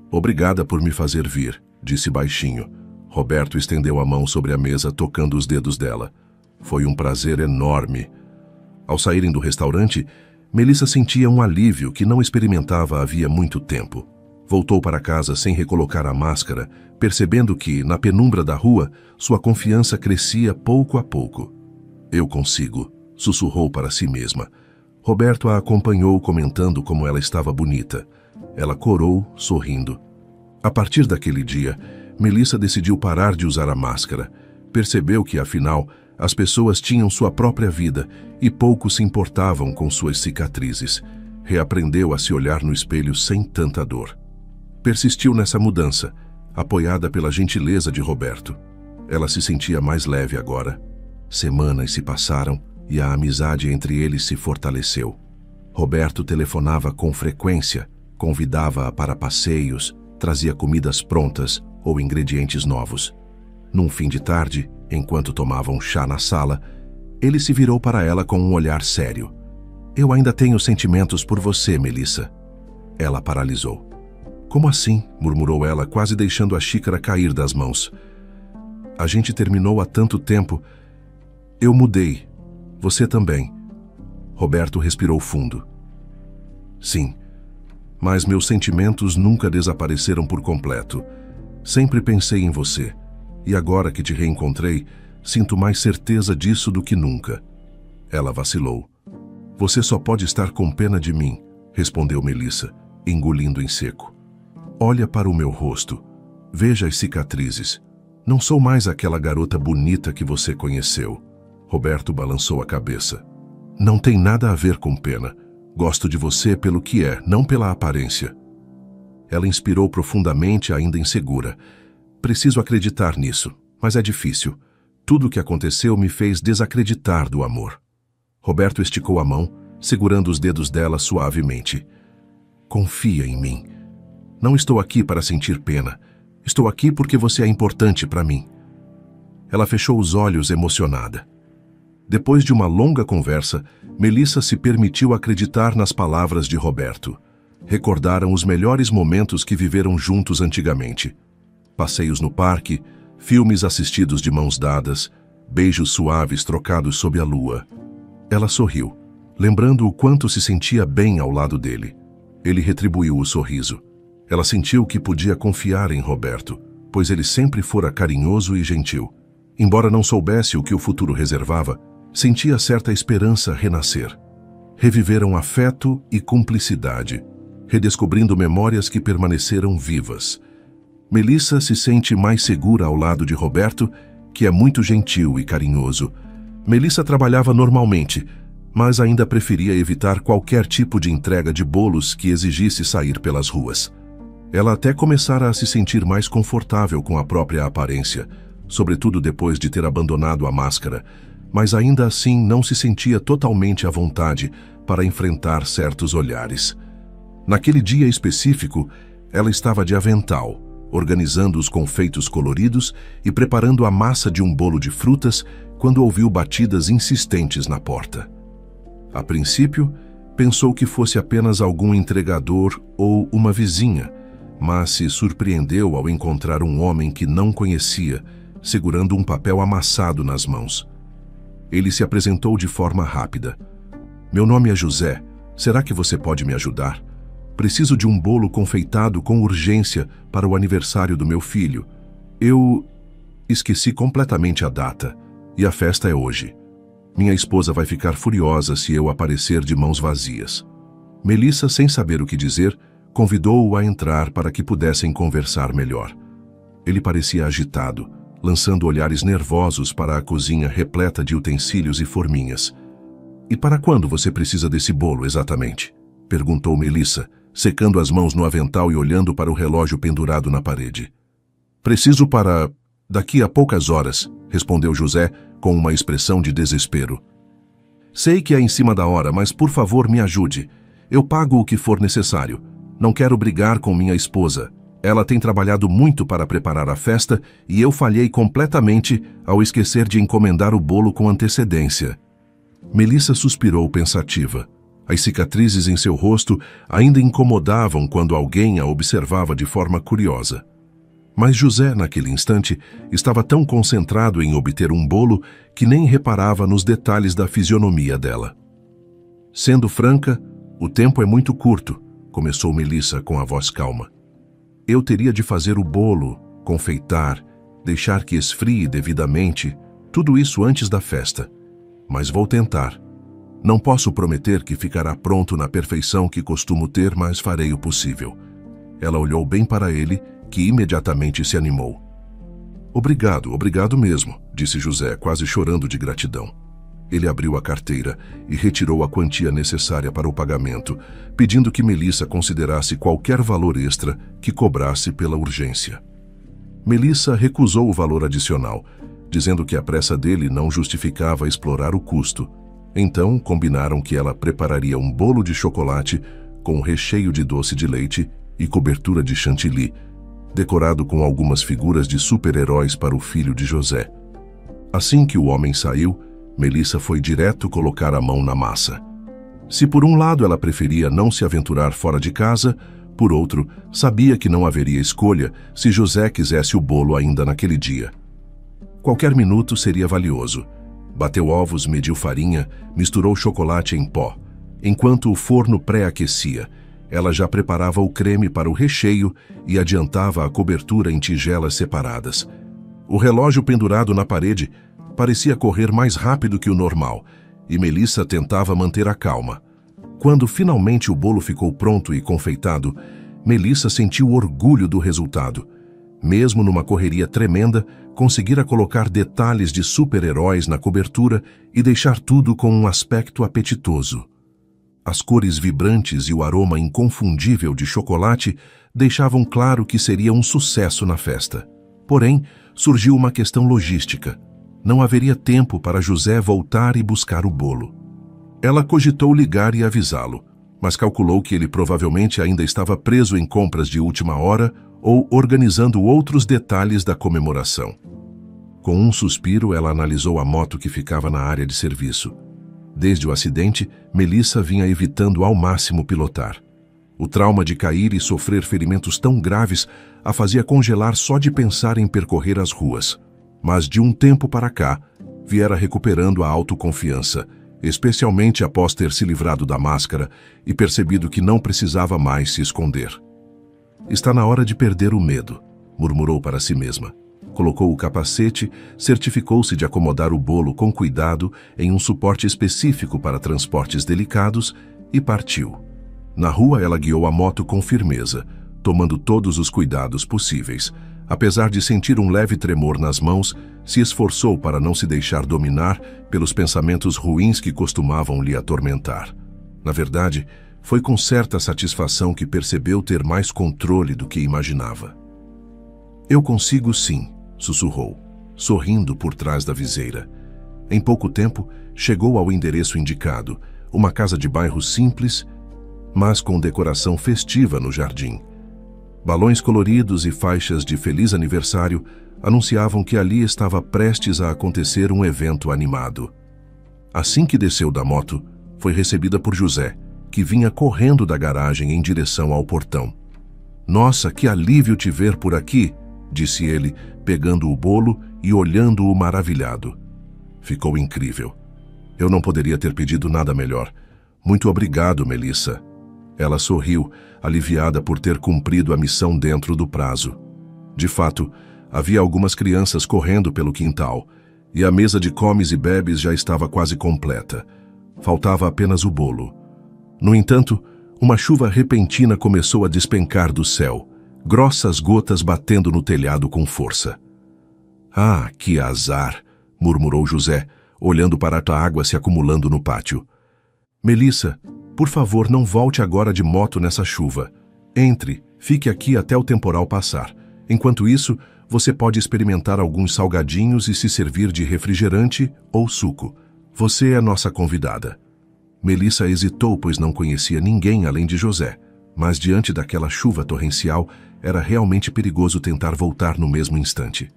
Obrigada por me fazer vir, disse baixinho. Roberto estendeu a mão sobre a mesa, tocando os dedos dela. Foi um prazer enorme. Ao saírem do restaurante, Melissa sentia um alívio que não experimentava havia muito tempo. Voltou para casa sem recolocar a máscara, percebendo que, na penumbra da rua, sua confiança crescia pouco a pouco. Eu consigo, sussurrou para si mesma. Roberto a acompanhou comentando como ela estava bonita. Ela corou, sorrindo. A partir daquele dia, Melissa decidiu parar de usar a máscara. Percebeu que, afinal, as pessoas tinham sua própria vida e pouco se importavam com suas cicatrizes. Reaprendeu a se olhar no espelho sem tanta dor. Persistiu nessa mudança, apoiada pela gentileza de Roberto. Ela se sentia mais leve agora. Semanas se passaram e a amizade entre eles se fortaleceu. Roberto telefonava com frequência, convidava-a para passeios, trazia comidas prontas ou ingredientes novos. Num fim de tarde, enquanto tomavam chá na sala, ele se virou para ela com um olhar sério. "Eu ainda tenho sentimentos por você, Melissa." Ela paralisou. "Como assim?" murmurou ela, quase deixando a xícara cair das mãos. "A gente terminou há tanto tempo. Eu mudei. Você também." Roberto respirou fundo. "Sim, mas meus sentimentos nunca desapareceram por completo. Sempre pensei em você. E agora que te reencontrei, sinto mais certeza disso do que nunca." Ela vacilou. "Você só pode estar com pena de mim", respondeu Melissa, engolindo em seco. "Olha para o meu rosto. Veja as cicatrizes. Não sou mais aquela garota bonita que você conheceu." Roberto balançou a cabeça. "Não tem nada a ver com pena. Gosto de você pelo que é, não pela aparência." Ela inspirou profundamente, ainda insegura. "Preciso acreditar nisso, mas é difícil. Tudo o que aconteceu me fez desacreditar do amor." Roberto esticou a mão, segurando os dedos dela suavemente. "Confia em mim. Não estou aqui para sentir pena. Estou aqui porque você é importante para mim." Ela fechou os olhos emocionada. Depois de uma longa conversa, Melissa se permitiu acreditar nas palavras de Roberto. Recordaram os melhores momentos que viveram juntos antigamente. Passeios no parque, filmes assistidos de mãos dadas, beijos suaves trocados sob a lua. Ela sorriu, lembrando o quanto se sentia bem ao lado dele. Ele retribuiu o sorriso. Ela sentiu que podia confiar em Roberto, pois ele sempre fora carinhoso e gentil. Embora não soubesse o que o futuro reservava, sentia certa esperança renascer. Reviveram afeto e cumplicidade, redescobrindo memórias que permaneceram vivas. Melissa se sente mais segura ao lado de Roberto, que é muito gentil e carinhoso. Melissa trabalhava normalmente, mas ainda preferia evitar qualquer tipo de entrega de bolos que exigisse sair pelas ruas. Ela até começara a se sentir mais confortável com a própria aparência, sobretudo depois de ter abandonado a máscara, mas ainda assim não se sentia totalmente à vontade para enfrentar certos olhares. Naquele dia específico, ela estava de avental, organizando os confeitos coloridos e preparando a massa de um bolo de frutas quando ouviu batidas insistentes na porta. A princípio, pensou que fosse apenas algum entregador ou uma vizinha, mas se surpreendeu ao encontrar um homem que não conhecia, segurando um papel amassado nas mãos. Ele se apresentou de forma rápida. "Meu nome é José. Será que você pode me ajudar? Preciso de um bolo confeitado com urgência para o aniversário do meu filho. Eu esqueci completamente a data e a festa é hoje. Minha esposa vai ficar furiosa se eu aparecer de mãos vazias." Melissa, sem saber o que dizer, convidou-o a entrar para que pudessem conversar melhor. Ele parecia agitado, lançando olhares nervosos para a cozinha repleta de utensílios e forminhas. "E para quando você precisa desse bolo, exatamente?" perguntou Melissa, secando as mãos no avental e olhando para o relógio pendurado na parede. "Preciso para daqui a poucas horas", respondeu José, com uma expressão de desespero. "Sei que é em cima da hora, mas por favor me ajude. Eu pago o que for necessário. Não quero brigar com minha esposa. Ela tem trabalhado muito para preparar a festa e eu falhei completamente ao esquecer de encomendar o bolo com antecedência." Melissa suspirou pensativa. As cicatrizes em seu rosto ainda incomodavam quando alguém a observava de forma curiosa. Mas José, naquele instante, estava tão concentrado em obter um bolo que nem reparava nos detalhes da fisionomia dela. "Sendo franca, o tempo é muito curto", começou Melissa com a voz calma. "Eu teria de fazer o bolo, confeitar, deixar que esfrie devidamente, tudo isso antes da festa. Mas vou tentar. Não posso prometer que ficará pronto na perfeição que costumo ter, mas farei o possível." Ela olhou bem para ele, que imediatamente se animou. Obrigado mesmo", disse José, quase chorando de gratidão. Ele abriu a carteira e retirou a quantia necessária para o pagamento, pedindo que Melissa considerasse qualquer valor extra que cobrasse pela urgência. Melissa recusou o valor adicional, dizendo que a pressa dele não justificava explorar o custo. Então, combinaram que ela prepararia um bolo de chocolate com recheio de doce de leite e cobertura de chantilly, decorado com algumas figuras de super-heróis para o filho de José. Assim que o homem saiu, Melissa foi direto colocar a mão na massa. Se por um lado ela preferia não se aventurar fora de casa, por outro, sabia que não haveria escolha se José quisesse o bolo ainda naquele dia. Qualquer minuto seria valioso. Bateu ovos, mediu farinha, misturou chocolate em pó. Enquanto o forno pré-aquecia, ela já preparava o creme para o recheio e adiantava a cobertura em tigelas separadas. O relógio pendurado na parede parecia correr mais rápido que o normal, e Melissa tentava manter a calma. Quando finalmente o bolo ficou pronto e confeitado, Melissa sentiu orgulho do resultado. Mesmo numa correria tremenda, conseguira colocar detalhes de super-heróis na cobertura e deixar tudo com um aspecto apetitoso. As cores vibrantes e o aroma inconfundível de chocolate deixavam claro que seria um sucesso na festa. Porém, surgiu uma questão logística. Não haveria tempo para José voltar e buscar o bolo. Ela cogitou ligar e avisá-lo, mas calculou que ele provavelmente ainda estava preso em compras de última hora ou organizando outros detalhes da comemoração. Com um suspiro, ela analisou a moto que ficava na área de serviço. Desde o acidente, Melissa vinha evitando ao máximo pilotar. O trauma de cair e sofrer ferimentos tão graves a fazia congelar só de pensar em percorrer as ruas. Mas de um tempo para cá, viera recuperando a autoconfiança, especialmente após ter se livrado da máscara e percebido que não precisava mais se esconder. Está na hora de perder o medo, murmurou para si mesma. Colocou o capacete, certificou-se de acomodar o bolo com cuidado em um suporte específico para transportes delicados e partiu. Na rua, ela guiou a moto com firmeza, tomando todos os cuidados possíveis. Apesar de sentir um leve tremor nas mãos, se esforçou para não se deixar dominar pelos pensamentos ruins que costumavam lhe atormentar. Na verdade, foi com certa satisfação que percebeu ter mais controle do que imaginava. "Eu consigo sim", sussurrou, sorrindo por trás da viseira. Em pouco tempo, chegou ao endereço indicado, uma casa de bairro simples, mas com decoração festiva no jardim. Balões coloridos e faixas de feliz aniversário anunciavam que ali estava prestes a acontecer um evento animado. Assim que desceu da moto, foi recebida por José, que vinha correndo da garagem em direção ao portão. "Nossa, que alívio te ver por aqui", disse ele, pegando o bolo e olhando-o maravilhado. "Ficou incrível. Eu não poderia ter pedido nada melhor. Muito obrigado, Melissa." Ela sorriu, aliviada por ter cumprido a missão dentro do prazo. De fato, havia algumas crianças correndo pelo quintal, e a mesa de comes e bebes já estava quase completa. Faltava apenas o bolo. No entanto, uma chuva repentina começou a despencar do céu, grossas gotas batendo no telhado com força. "Ah, que azar", murmurou José, olhando para a água se acumulando no pátio. "Melissa, por favor, não volte agora de moto nessa chuva. Entre, fique aqui até o temporal passar. Enquanto isso, você pode experimentar alguns salgadinhos e se servir de refrigerante ou suco. Você é nossa convidada." Melissa hesitou, pois não conhecia ninguém além de José, mas diante daquela chuva torrencial, era realmente perigoso tentar voltar no mesmo instante.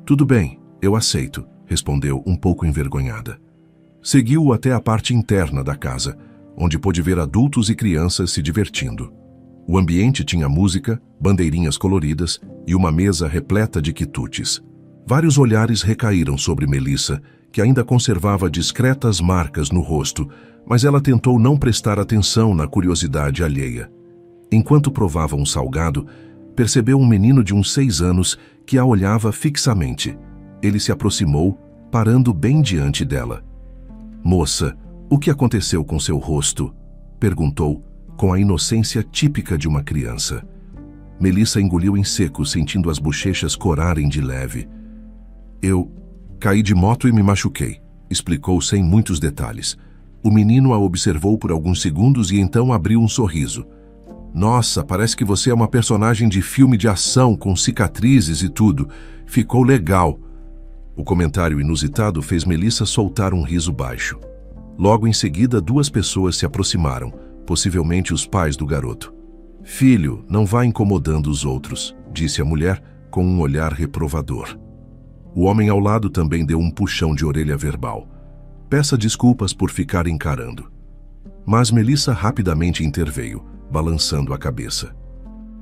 "Tudo bem, eu aceito", respondeu um pouco envergonhada. Seguiu-o até a parte interna da casa, onde pôde ver adultos e crianças se divertindo. O ambiente tinha música, bandeirinhas coloridas e uma mesa repleta de quitutes. Vários olhares recaíram sobre Melissa, que ainda conservava discretas marcas no rosto, mas ela tentou não prestar atenção na curiosidade alheia. Enquanto provava um salgado, percebeu um menino de uns 6 anos que a olhava fixamente. Ele se aproximou, parando bem diante dela. "Moça, o que aconteceu com seu rosto?", perguntou, com a inocência típica de uma criança. Melissa engoliu em seco, sentindo as bochechas corarem de leve. "Eu caí de moto e me machuquei", explicou sem muitos detalhes. O menino a observou por alguns segundos e então abriu um sorriso. Nossa, parece que você é uma personagem de filme de ação com cicatrizes e tudo. Ficou legal. O comentário inusitado fez Melissa soltar um riso baixo. Logo em seguida, duas pessoas se aproximaram, possivelmente os pais do garoto. Filho, não vá incomodando os outros, disse a mulher com um olhar reprovador. O homem ao lado também deu um puxão de orelha verbal. Peça desculpas por ficar encarando. Mas Melissa rapidamente interveio, balançando a cabeça.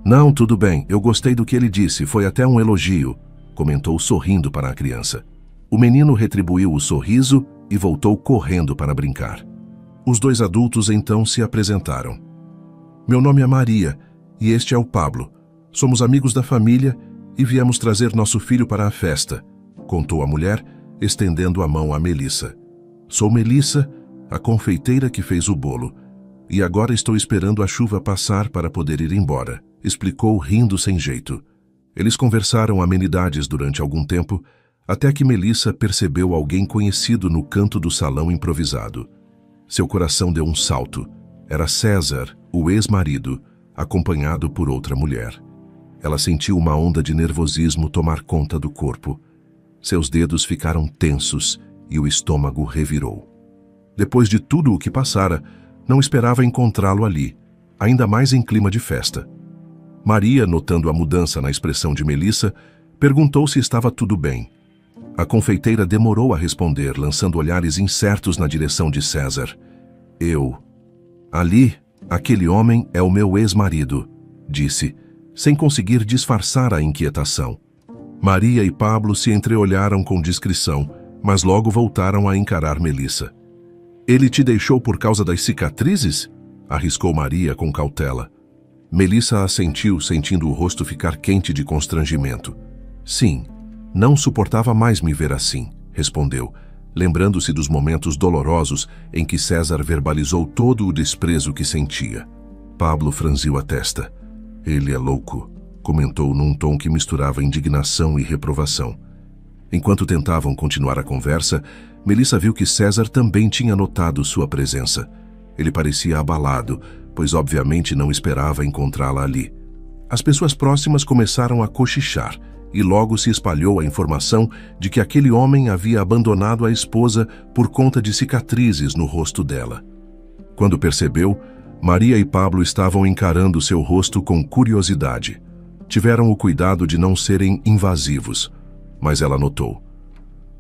Não, tudo bem, eu gostei do que ele disse, foi até um elogio, comentou sorrindo para a criança. O menino retribuiu o sorriso e voltou correndo para brincar. Os dois adultos então se apresentaram. Meu nome é Maria e este é o Pablo. Somos amigos da família e viemos trazer nosso filho para a festa, contou a mulher, estendendo a mão a Melissa. Sou Melissa, a confeiteira que fez o bolo, e agora estou esperando a chuva passar para poder ir embora, explicou rindo sem jeito. Eles conversaram amenidades durante algum tempo, até que Melissa percebeu alguém conhecido no canto do salão improvisado. Seu coração deu um salto. Era César, o ex-marido, acompanhado por outra mulher. Ela sentiu uma onda de nervosismo tomar conta do corpo. Seus dedos ficaram tensos e o estômago revirou. Depois de tudo o que passara, não esperava encontrá-lo ali, ainda mais em clima de festa. Maria, notando a mudança na expressão de Melissa, perguntou se estava tudo bem. A confeiteira demorou a responder, lançando olhares incertos na direção de César. Ali, aquele homem é o meu ex-marido, disse, sem conseguir disfarçar a inquietação. Maria e Pablo se entreolharam com discrição, mas logo voltaram a encarar Melissa. Ele te deixou por causa das cicatrizes? Arriscou Maria com cautela. Melissa assentiu, sentindo o rosto ficar quente de constrangimento. Sim, não suportava mais me ver assim, respondeu, lembrando-se dos momentos dolorosos em que César verbalizou todo o desprezo que sentia. Pablo franziu a testa. Ele é louco, comentou num tom que misturava indignação e reprovação. Enquanto tentavam continuar a conversa, Melissa viu que César também tinha notado sua presença. Ele parecia abalado, pois obviamente não esperava encontrá-la ali. As pessoas próximas começaram a cochichar, e logo se espalhou a informação de que aquele homem havia abandonado a esposa por conta de cicatrizes no rosto dela. Quando percebeu, Maria e Pablo estavam encarando seu rosto com curiosidade. Tiveram o cuidado de não serem invasivos, mas ela notou.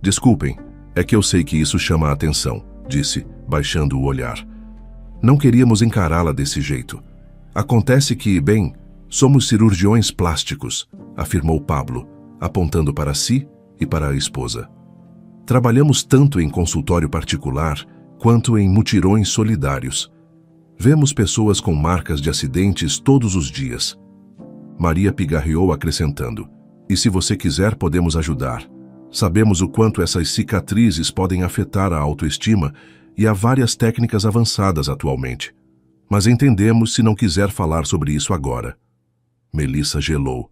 Desculpem, é que eu sei que isso chama a atenção, disse, baixando o olhar. Não queríamos encará-la desse jeito. Acontece que, bem, somos cirurgiões plásticos, afirmou Pablo, apontando para si e para a esposa. Trabalhamos tanto em consultório particular quanto em mutirões solidários. Vemos pessoas com marcas de acidentes todos os dias. Maria pigarreou acrescentando, e se você quiser podemos ajudar. Sabemos o quanto essas cicatrizes podem afetar a autoestima e há várias técnicas avançadas atualmente. Mas entendemos se não quiser falar sobre isso agora. Melissa gelou.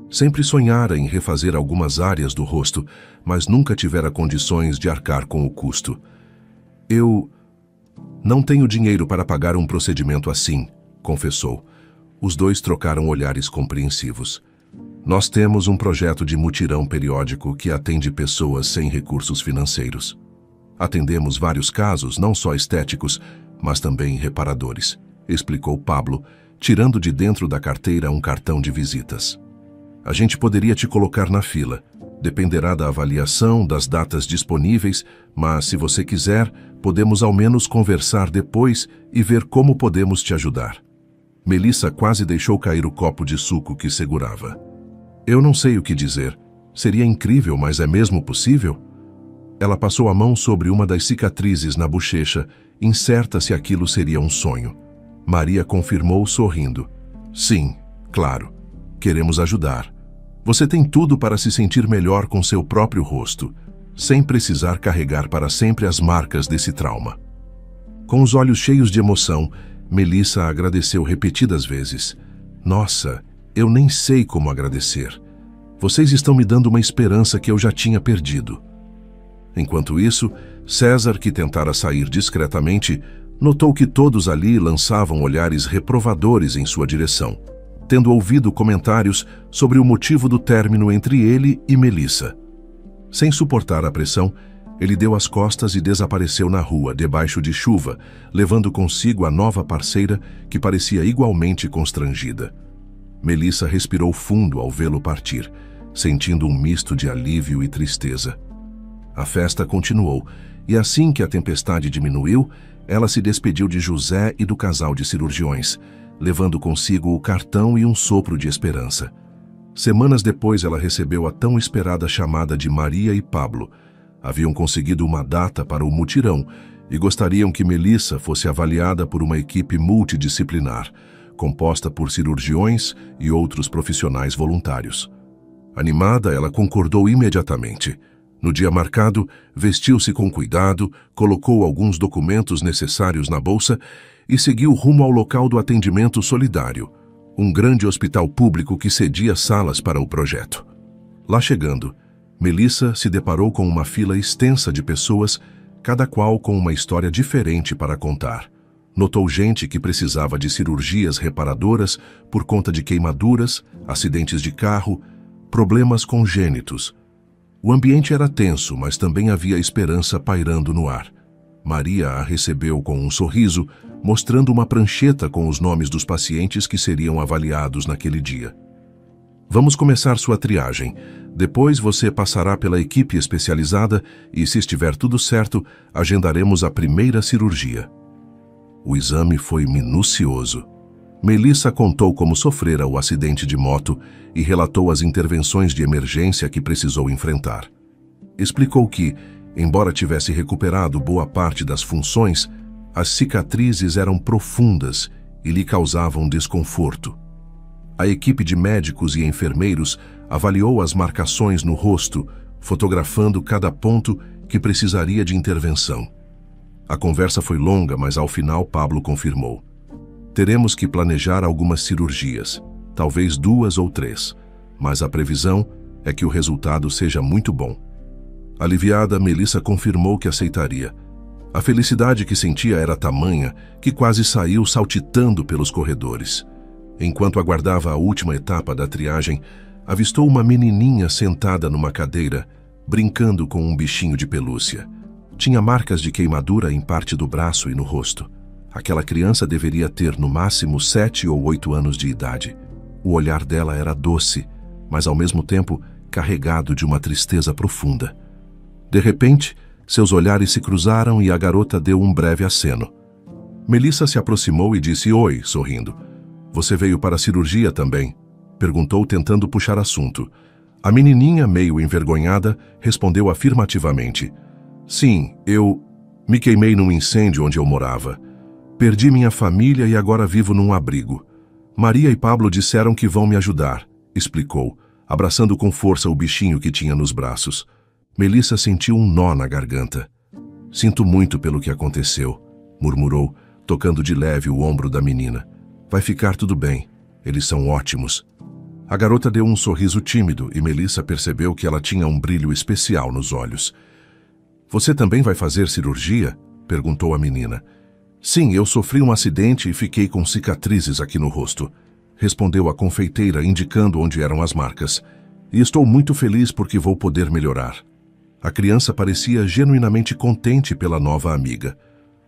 Sempre sonhara em refazer algumas áreas do rosto, mas nunca tivera condições de arcar com o custo. Eu não tenho dinheiro para pagar um procedimento assim, confessou. Os dois trocaram olhares compreensivos. Nós temos um projeto de mutirão periódico que atende pessoas sem recursos financeiros. Atendemos vários casos, não só estéticos, mas também reparadores, explicou Pablo, tirando de dentro da carteira um cartão de visitas. A gente poderia te colocar na fila. Dependerá da avaliação, das datas disponíveis, mas se você quiser, podemos ao menos conversar depois e ver como podemos te ajudar. Melissa quase deixou cair o copo de suco que segurava. Eu não sei o que dizer. Seria incrível, mas é mesmo possível? Ela passou a mão sobre uma das cicatrizes na bochecha, incerta se aquilo seria um sonho. Maria confirmou sorrindo. Sim, claro. Queremos ajudar. Você tem tudo para se sentir melhor com seu próprio rosto, sem precisar carregar para sempre as marcas desse trauma. Com os olhos cheios de emoção, Melissa agradeceu repetidas vezes. Nossa, eu nem sei como agradecer. Vocês estão me dando uma esperança que eu já tinha perdido. Enquanto isso, César, que tentara sair discretamente, Notou que todos ali lançavam olhares reprovadores em sua direção, tendo ouvido comentários sobre o motivo do término entre ele e Melissa. Sem suportar a pressão, ele deu as costas e desapareceu na rua, debaixo de chuva, levando consigo a nova parceira, que parecia igualmente constrangida. Melissa respirou fundo ao vê-lo partir, sentindo um misto de alívio e tristeza. A festa continuou, e assim que a tempestade diminuiu, ela se despediu de José e do casal de cirurgiões, levando consigo o cartão e um sopro de esperança. Semanas depois, ela recebeu a tão esperada chamada de Maria e Pablo. Haviam conseguido uma data para o mutirão e gostariam que Melissa fosse avaliada por uma equipe multidisciplinar, composta por cirurgiões e outros profissionais voluntários. Animada, ela concordou imediatamente. No dia marcado, vestiu-se com cuidado, colocou alguns documentos necessários na bolsa e seguiu rumo ao local do atendimento solidário, um grande hospital público que cedia salas para o projeto. Lá chegando, Melissa se deparou com uma fila extensa de pessoas, cada qual com uma história diferente para contar. Notou gente que precisava de cirurgias reparadoras por conta de queimaduras, acidentes de carro, problemas congênitos. O ambiente era tenso, mas também havia esperança pairando no ar. Maria a recebeu com um sorriso, mostrando uma prancheta com os nomes dos pacientes que seriam avaliados naquele dia. Vamos começar sua triagem. Depois você passará pela equipe especializada e, se estiver tudo certo, agendaremos a primeira cirurgia. O exame foi minucioso. Melissa contou como sofrera o acidente de moto e relatou as intervenções de emergência que precisou enfrentar. Explicou que, embora tivesse recuperado boa parte das funções, as cicatrizes eram profundas e lhe causavam desconforto. A equipe de médicos e enfermeiros avaliou as marcações no rosto, fotografando cada ponto que precisaria de intervenção. A conversa foi longa, mas ao final Pablo confirmou: teremos que planejar algumas cirurgias, talvez 2 ou 3, mas a previsão é que o resultado seja muito bom. Aliviada, Melissa confirmou que aceitaria. A felicidade que sentia era tamanha que quase saiu saltitando pelos corredores. Enquanto aguardava a última etapa da triagem, avistou uma menininha sentada numa cadeira, brincando com um bichinho de pelúcia. Tinha marcas de queimadura em parte do braço e no rosto. Aquela criança deveria ter no máximo 7 ou 8 anos de idade. O olhar dela era doce, mas ao mesmo tempo carregado de uma tristeza profunda. De repente, seus olhares se cruzaram e a garota deu um breve aceno. Melissa se aproximou e disse oi, sorrindo. Você veio para a cirurgia também? Perguntou, tentando puxar assunto. A menininha, meio envergonhada, respondeu afirmativamente. Sim, eu me queimei num incêndio onde eu morava. Perdi minha família e agora vivo num abrigo. Maria e Pablo disseram que vão me ajudar, explicou, abraçando com força o bichinho que tinha nos braços. Melissa sentiu um nó na garganta. Sinto muito pelo que aconteceu, murmurou, tocando de leve o ombro da menina. Vai ficar tudo bem, eles são ótimos. A garota deu um sorriso tímido e Melissa percebeu que ela tinha um brilho especial nos olhos. Você também vai fazer cirurgia? Perguntou a menina. Sim, eu sofri um acidente e fiquei com cicatrizes aqui no rosto, respondeu a confeiteira, indicando onde eram as marcas. E estou muito feliz porque vou poder melhorar. A criança parecia genuinamente contente pela nova amiga.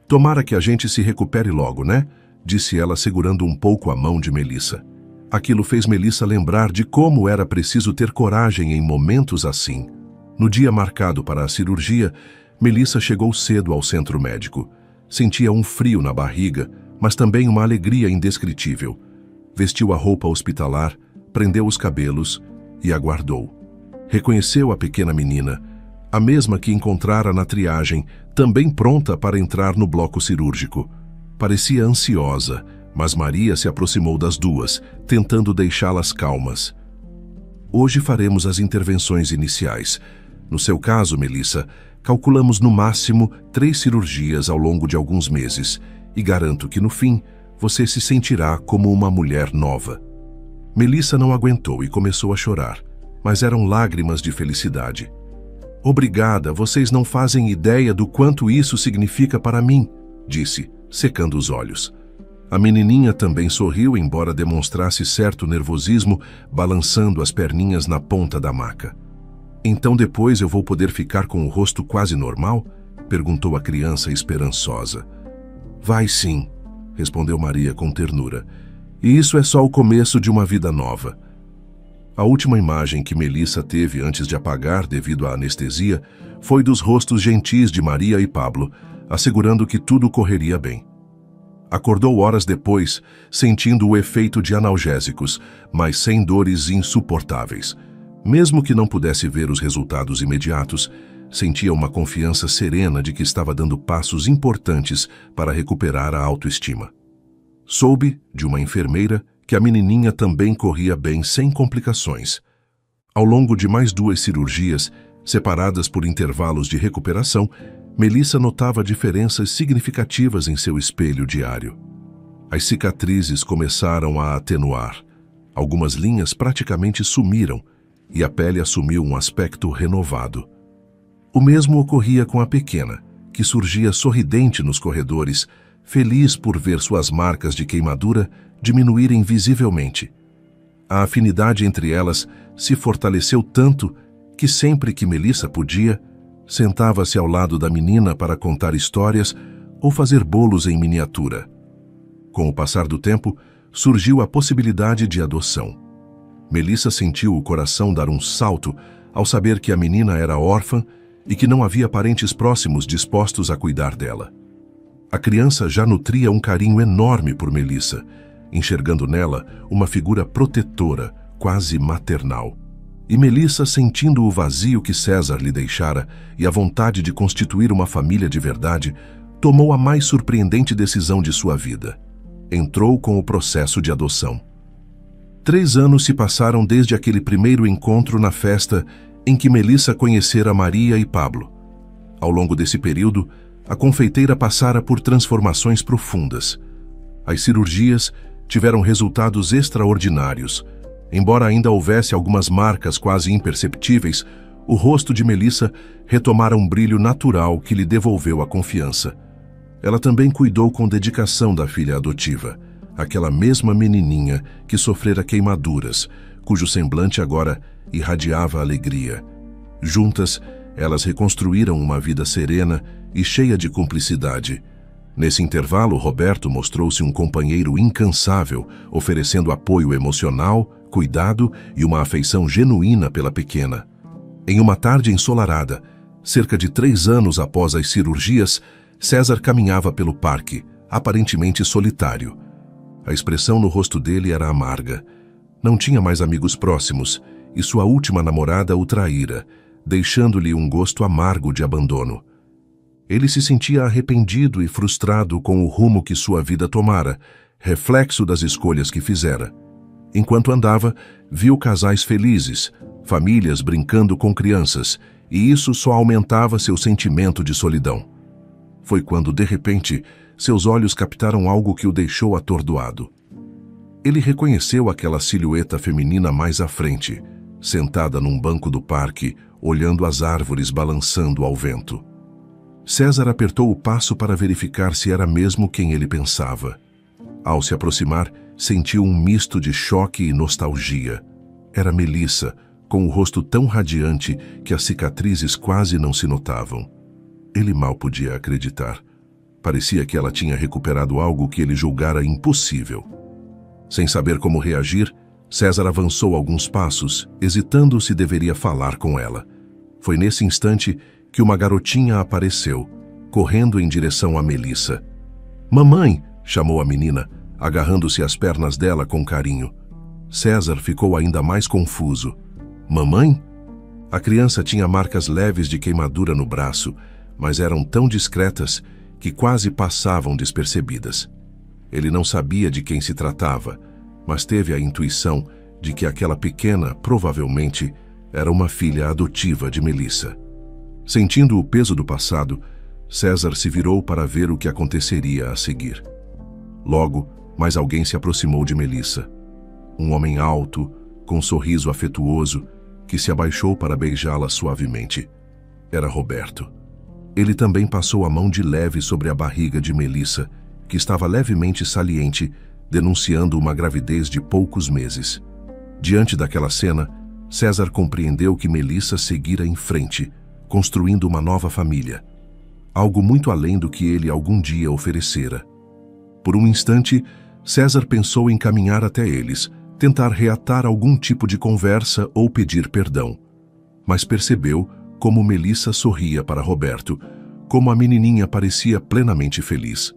Tomara que a gente se recupere logo, né? Disse ela, segurando um pouco a mão de Melissa. Aquilo fez Melissa lembrar de como era preciso ter coragem em momentos assim. No dia marcado para a cirurgia, Melissa chegou cedo ao centro médico. Sentia um frio na barriga, mas também uma alegria indescritível. Vestiu a roupa hospitalar, prendeu os cabelos e aguardou. Reconheceu a pequena menina, a mesma que encontrara na triagem, também pronta para entrar no bloco cirúrgico. Parecia ansiosa, mas Maria se aproximou das duas, tentando deixá-las calmas. Hoje faremos as intervenções iniciais. No seu caso, Melissa, calculamos no máximo 3 cirurgias ao longo de alguns meses e garanto que no fim você se sentirá como uma mulher nova. Melissa não aguentou e começou a chorar, mas eram lágrimas de felicidade. Obrigada, vocês não fazem ideia do quanto isso significa para mim, disse, secando os olhos. A menininha também sorriu, embora demonstrasse certo nervosismo, balançando as perninhas na ponta da maca. "Então depois eu vou poder ficar com o rosto quase normal?" perguntou a criança esperançosa. "Vai sim", respondeu Maria com ternura. "E isso é só o começo de uma vida nova." A última imagem que Melissa teve antes de apagar devido à anestesia foi dos rostos gentis de Maria e Pablo, assegurando que tudo correria bem. Acordou horas depois, sentindo o efeito de analgésicos, mas sem dores insuportáveis. Mesmo que não pudesse ver os resultados imediatos, sentia uma confiança serena de que estava dando passos importantes para recuperar a autoestima. Soube, de uma enfermeira, que a menininha também corria bem sem complicações. Ao longo de mais 2 cirurgias, separadas por intervalos de recuperação, Melissa notava diferenças significativas em seu espelho diário. As cicatrizes começaram a atenuar, algumas linhas praticamente sumiram e a pele assumiu um aspecto renovado. O mesmo ocorria com a pequena, que surgia sorridente nos corredores, feliz por ver suas marcas de queimadura diminuírem visivelmente. A afinidade entre elas se fortaleceu tanto que sempre que Melissa podia, sentava-se ao lado da menina para contar histórias ou fazer bolos em miniatura. Com o passar do tempo, surgiu a possibilidade de adoção. Melissa sentiu o coração dar um salto ao saber que a menina era órfã e que não havia parentes próximos dispostos a cuidar dela. A criança já nutria um carinho enorme por Melissa, enxergando nela uma figura protetora, quase maternal. E Melissa, sentindo o vazio que César lhe deixara e a vontade de constituir uma família de verdade, tomou a mais surpreendente decisão de sua vida. Entrou com o processo de adoção. 3 anos se passaram desde aquele primeiro encontro na festa em que Melissa conhecera Maria e Pablo. Ao longo desse período, a confeiteira passara por transformações profundas. As cirurgias tiveram resultados extraordinários. Embora ainda houvesse algumas marcas quase imperceptíveis, o rosto de Melissa retomara um brilho natural que lhe devolveu a confiança. Ela também cuidou com dedicação da filha adotiva, aquela mesma menininha que sofrera queimaduras, cujo semblante agora irradiava alegria. Juntas, elas reconstruíram uma vida serena e cheia de cumplicidade. Nesse intervalo, Roberto mostrou-se um companheiro incansável, oferecendo apoio emocional, cuidado e uma afeição genuína pela pequena. Em uma tarde ensolarada, cerca de 3 anos após as cirurgias, César caminhava pelo parque, aparentemente solitário. A expressão no rosto dele era amarga. Não tinha mais amigos próximos, e sua última namorada o traíra, deixando-lhe um gosto amargo de abandono. Ele se sentia arrependido e frustrado com o rumo que sua vida tomara, reflexo das escolhas que fizera. Enquanto andava, viu casais felizes, famílias brincando com crianças, e isso só aumentava seu sentimento de solidão. Foi quando, de repente, seus olhos captaram algo que o deixou atordoado. Ele reconheceu aquela silhueta feminina mais à frente, sentada num banco do parque, olhando as árvores balançando ao vento. César apertou o passo para verificar se era mesmo quem ele pensava. Ao se aproximar, sentiu um misto de choque e nostalgia. Era Melissa, com o rosto tão radiante que as cicatrizes quase não se notavam. Ele mal podia acreditar. Parecia que ela tinha recuperado algo que ele julgara impossível. Sem saber como reagir, César avançou alguns passos, hesitando se deveria falar com ela. Foi nesse instante que uma garotinha apareceu, correndo em direção a Melissa. "Mamãe!" chamou a menina, agarrando-se às pernas dela com carinho. César ficou ainda mais confuso. "Mamãe?" A criança tinha marcas leves de queimadura no braço, mas eram tão discretas que quase passavam despercebidas. Ele não sabia de quem se tratava, mas teve a intuição de que aquela pequena, provavelmente, era uma filha adotiva de Melissa. Sentindo o peso do passado, César se virou para ver o que aconteceria a seguir. Logo, mais alguém se aproximou de Melissa. Um homem alto, com um sorriso afetuoso, que se abaixou para beijá-la suavemente. Era Roberto. Ele também passou a mão de leve sobre a barriga de Melissa, que estava levemente saliente, denunciando uma gravidez de poucos meses. Diante daquela cena, César compreendeu que Melissa seguira em frente, construindo uma nova família. Algo muito além do que ele algum dia oferecera. Por um instante, César pensou em caminhar até eles, tentar reatar algum tipo de conversa ou pedir perdão. Mas percebeu como Melissa sorria para Roberto, como a menininha parecia plenamente feliz.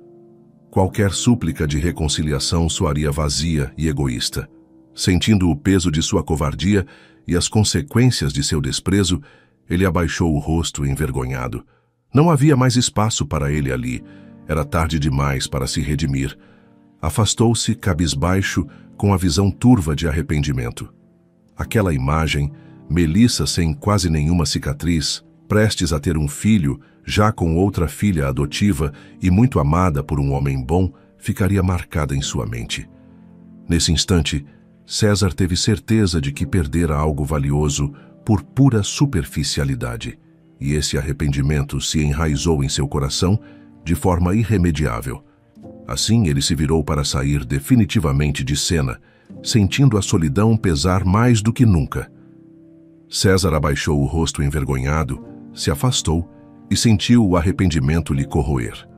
Qualquer súplica de reconciliação soaria vazia e egoísta. Sentindo o peso de sua covardia e as consequências de seu desprezo, ele abaixou o rosto envergonhado. Não havia mais espaço para ele ali. Era tarde demais para se redimir. Afastou-se cabisbaixo, com a visão turva de arrependimento. Aquela imagem, Melissa sem quase nenhuma cicatriz, prestes a ter um filho, já com outra filha adotiva e muito amada por um homem bom, ficaria marcada em sua mente. Nesse instante, César teve certeza de que perdera algo valioso por pura superficialidade, e esse arrependimento se enraizou em seu coração de forma irremediável. Assim, ele se virou para sair definitivamente de cena, sentindo a solidão pesar mais do que nunca. César abaixou o rosto envergonhado, se afastou e sentiu o arrependimento lhe corroer.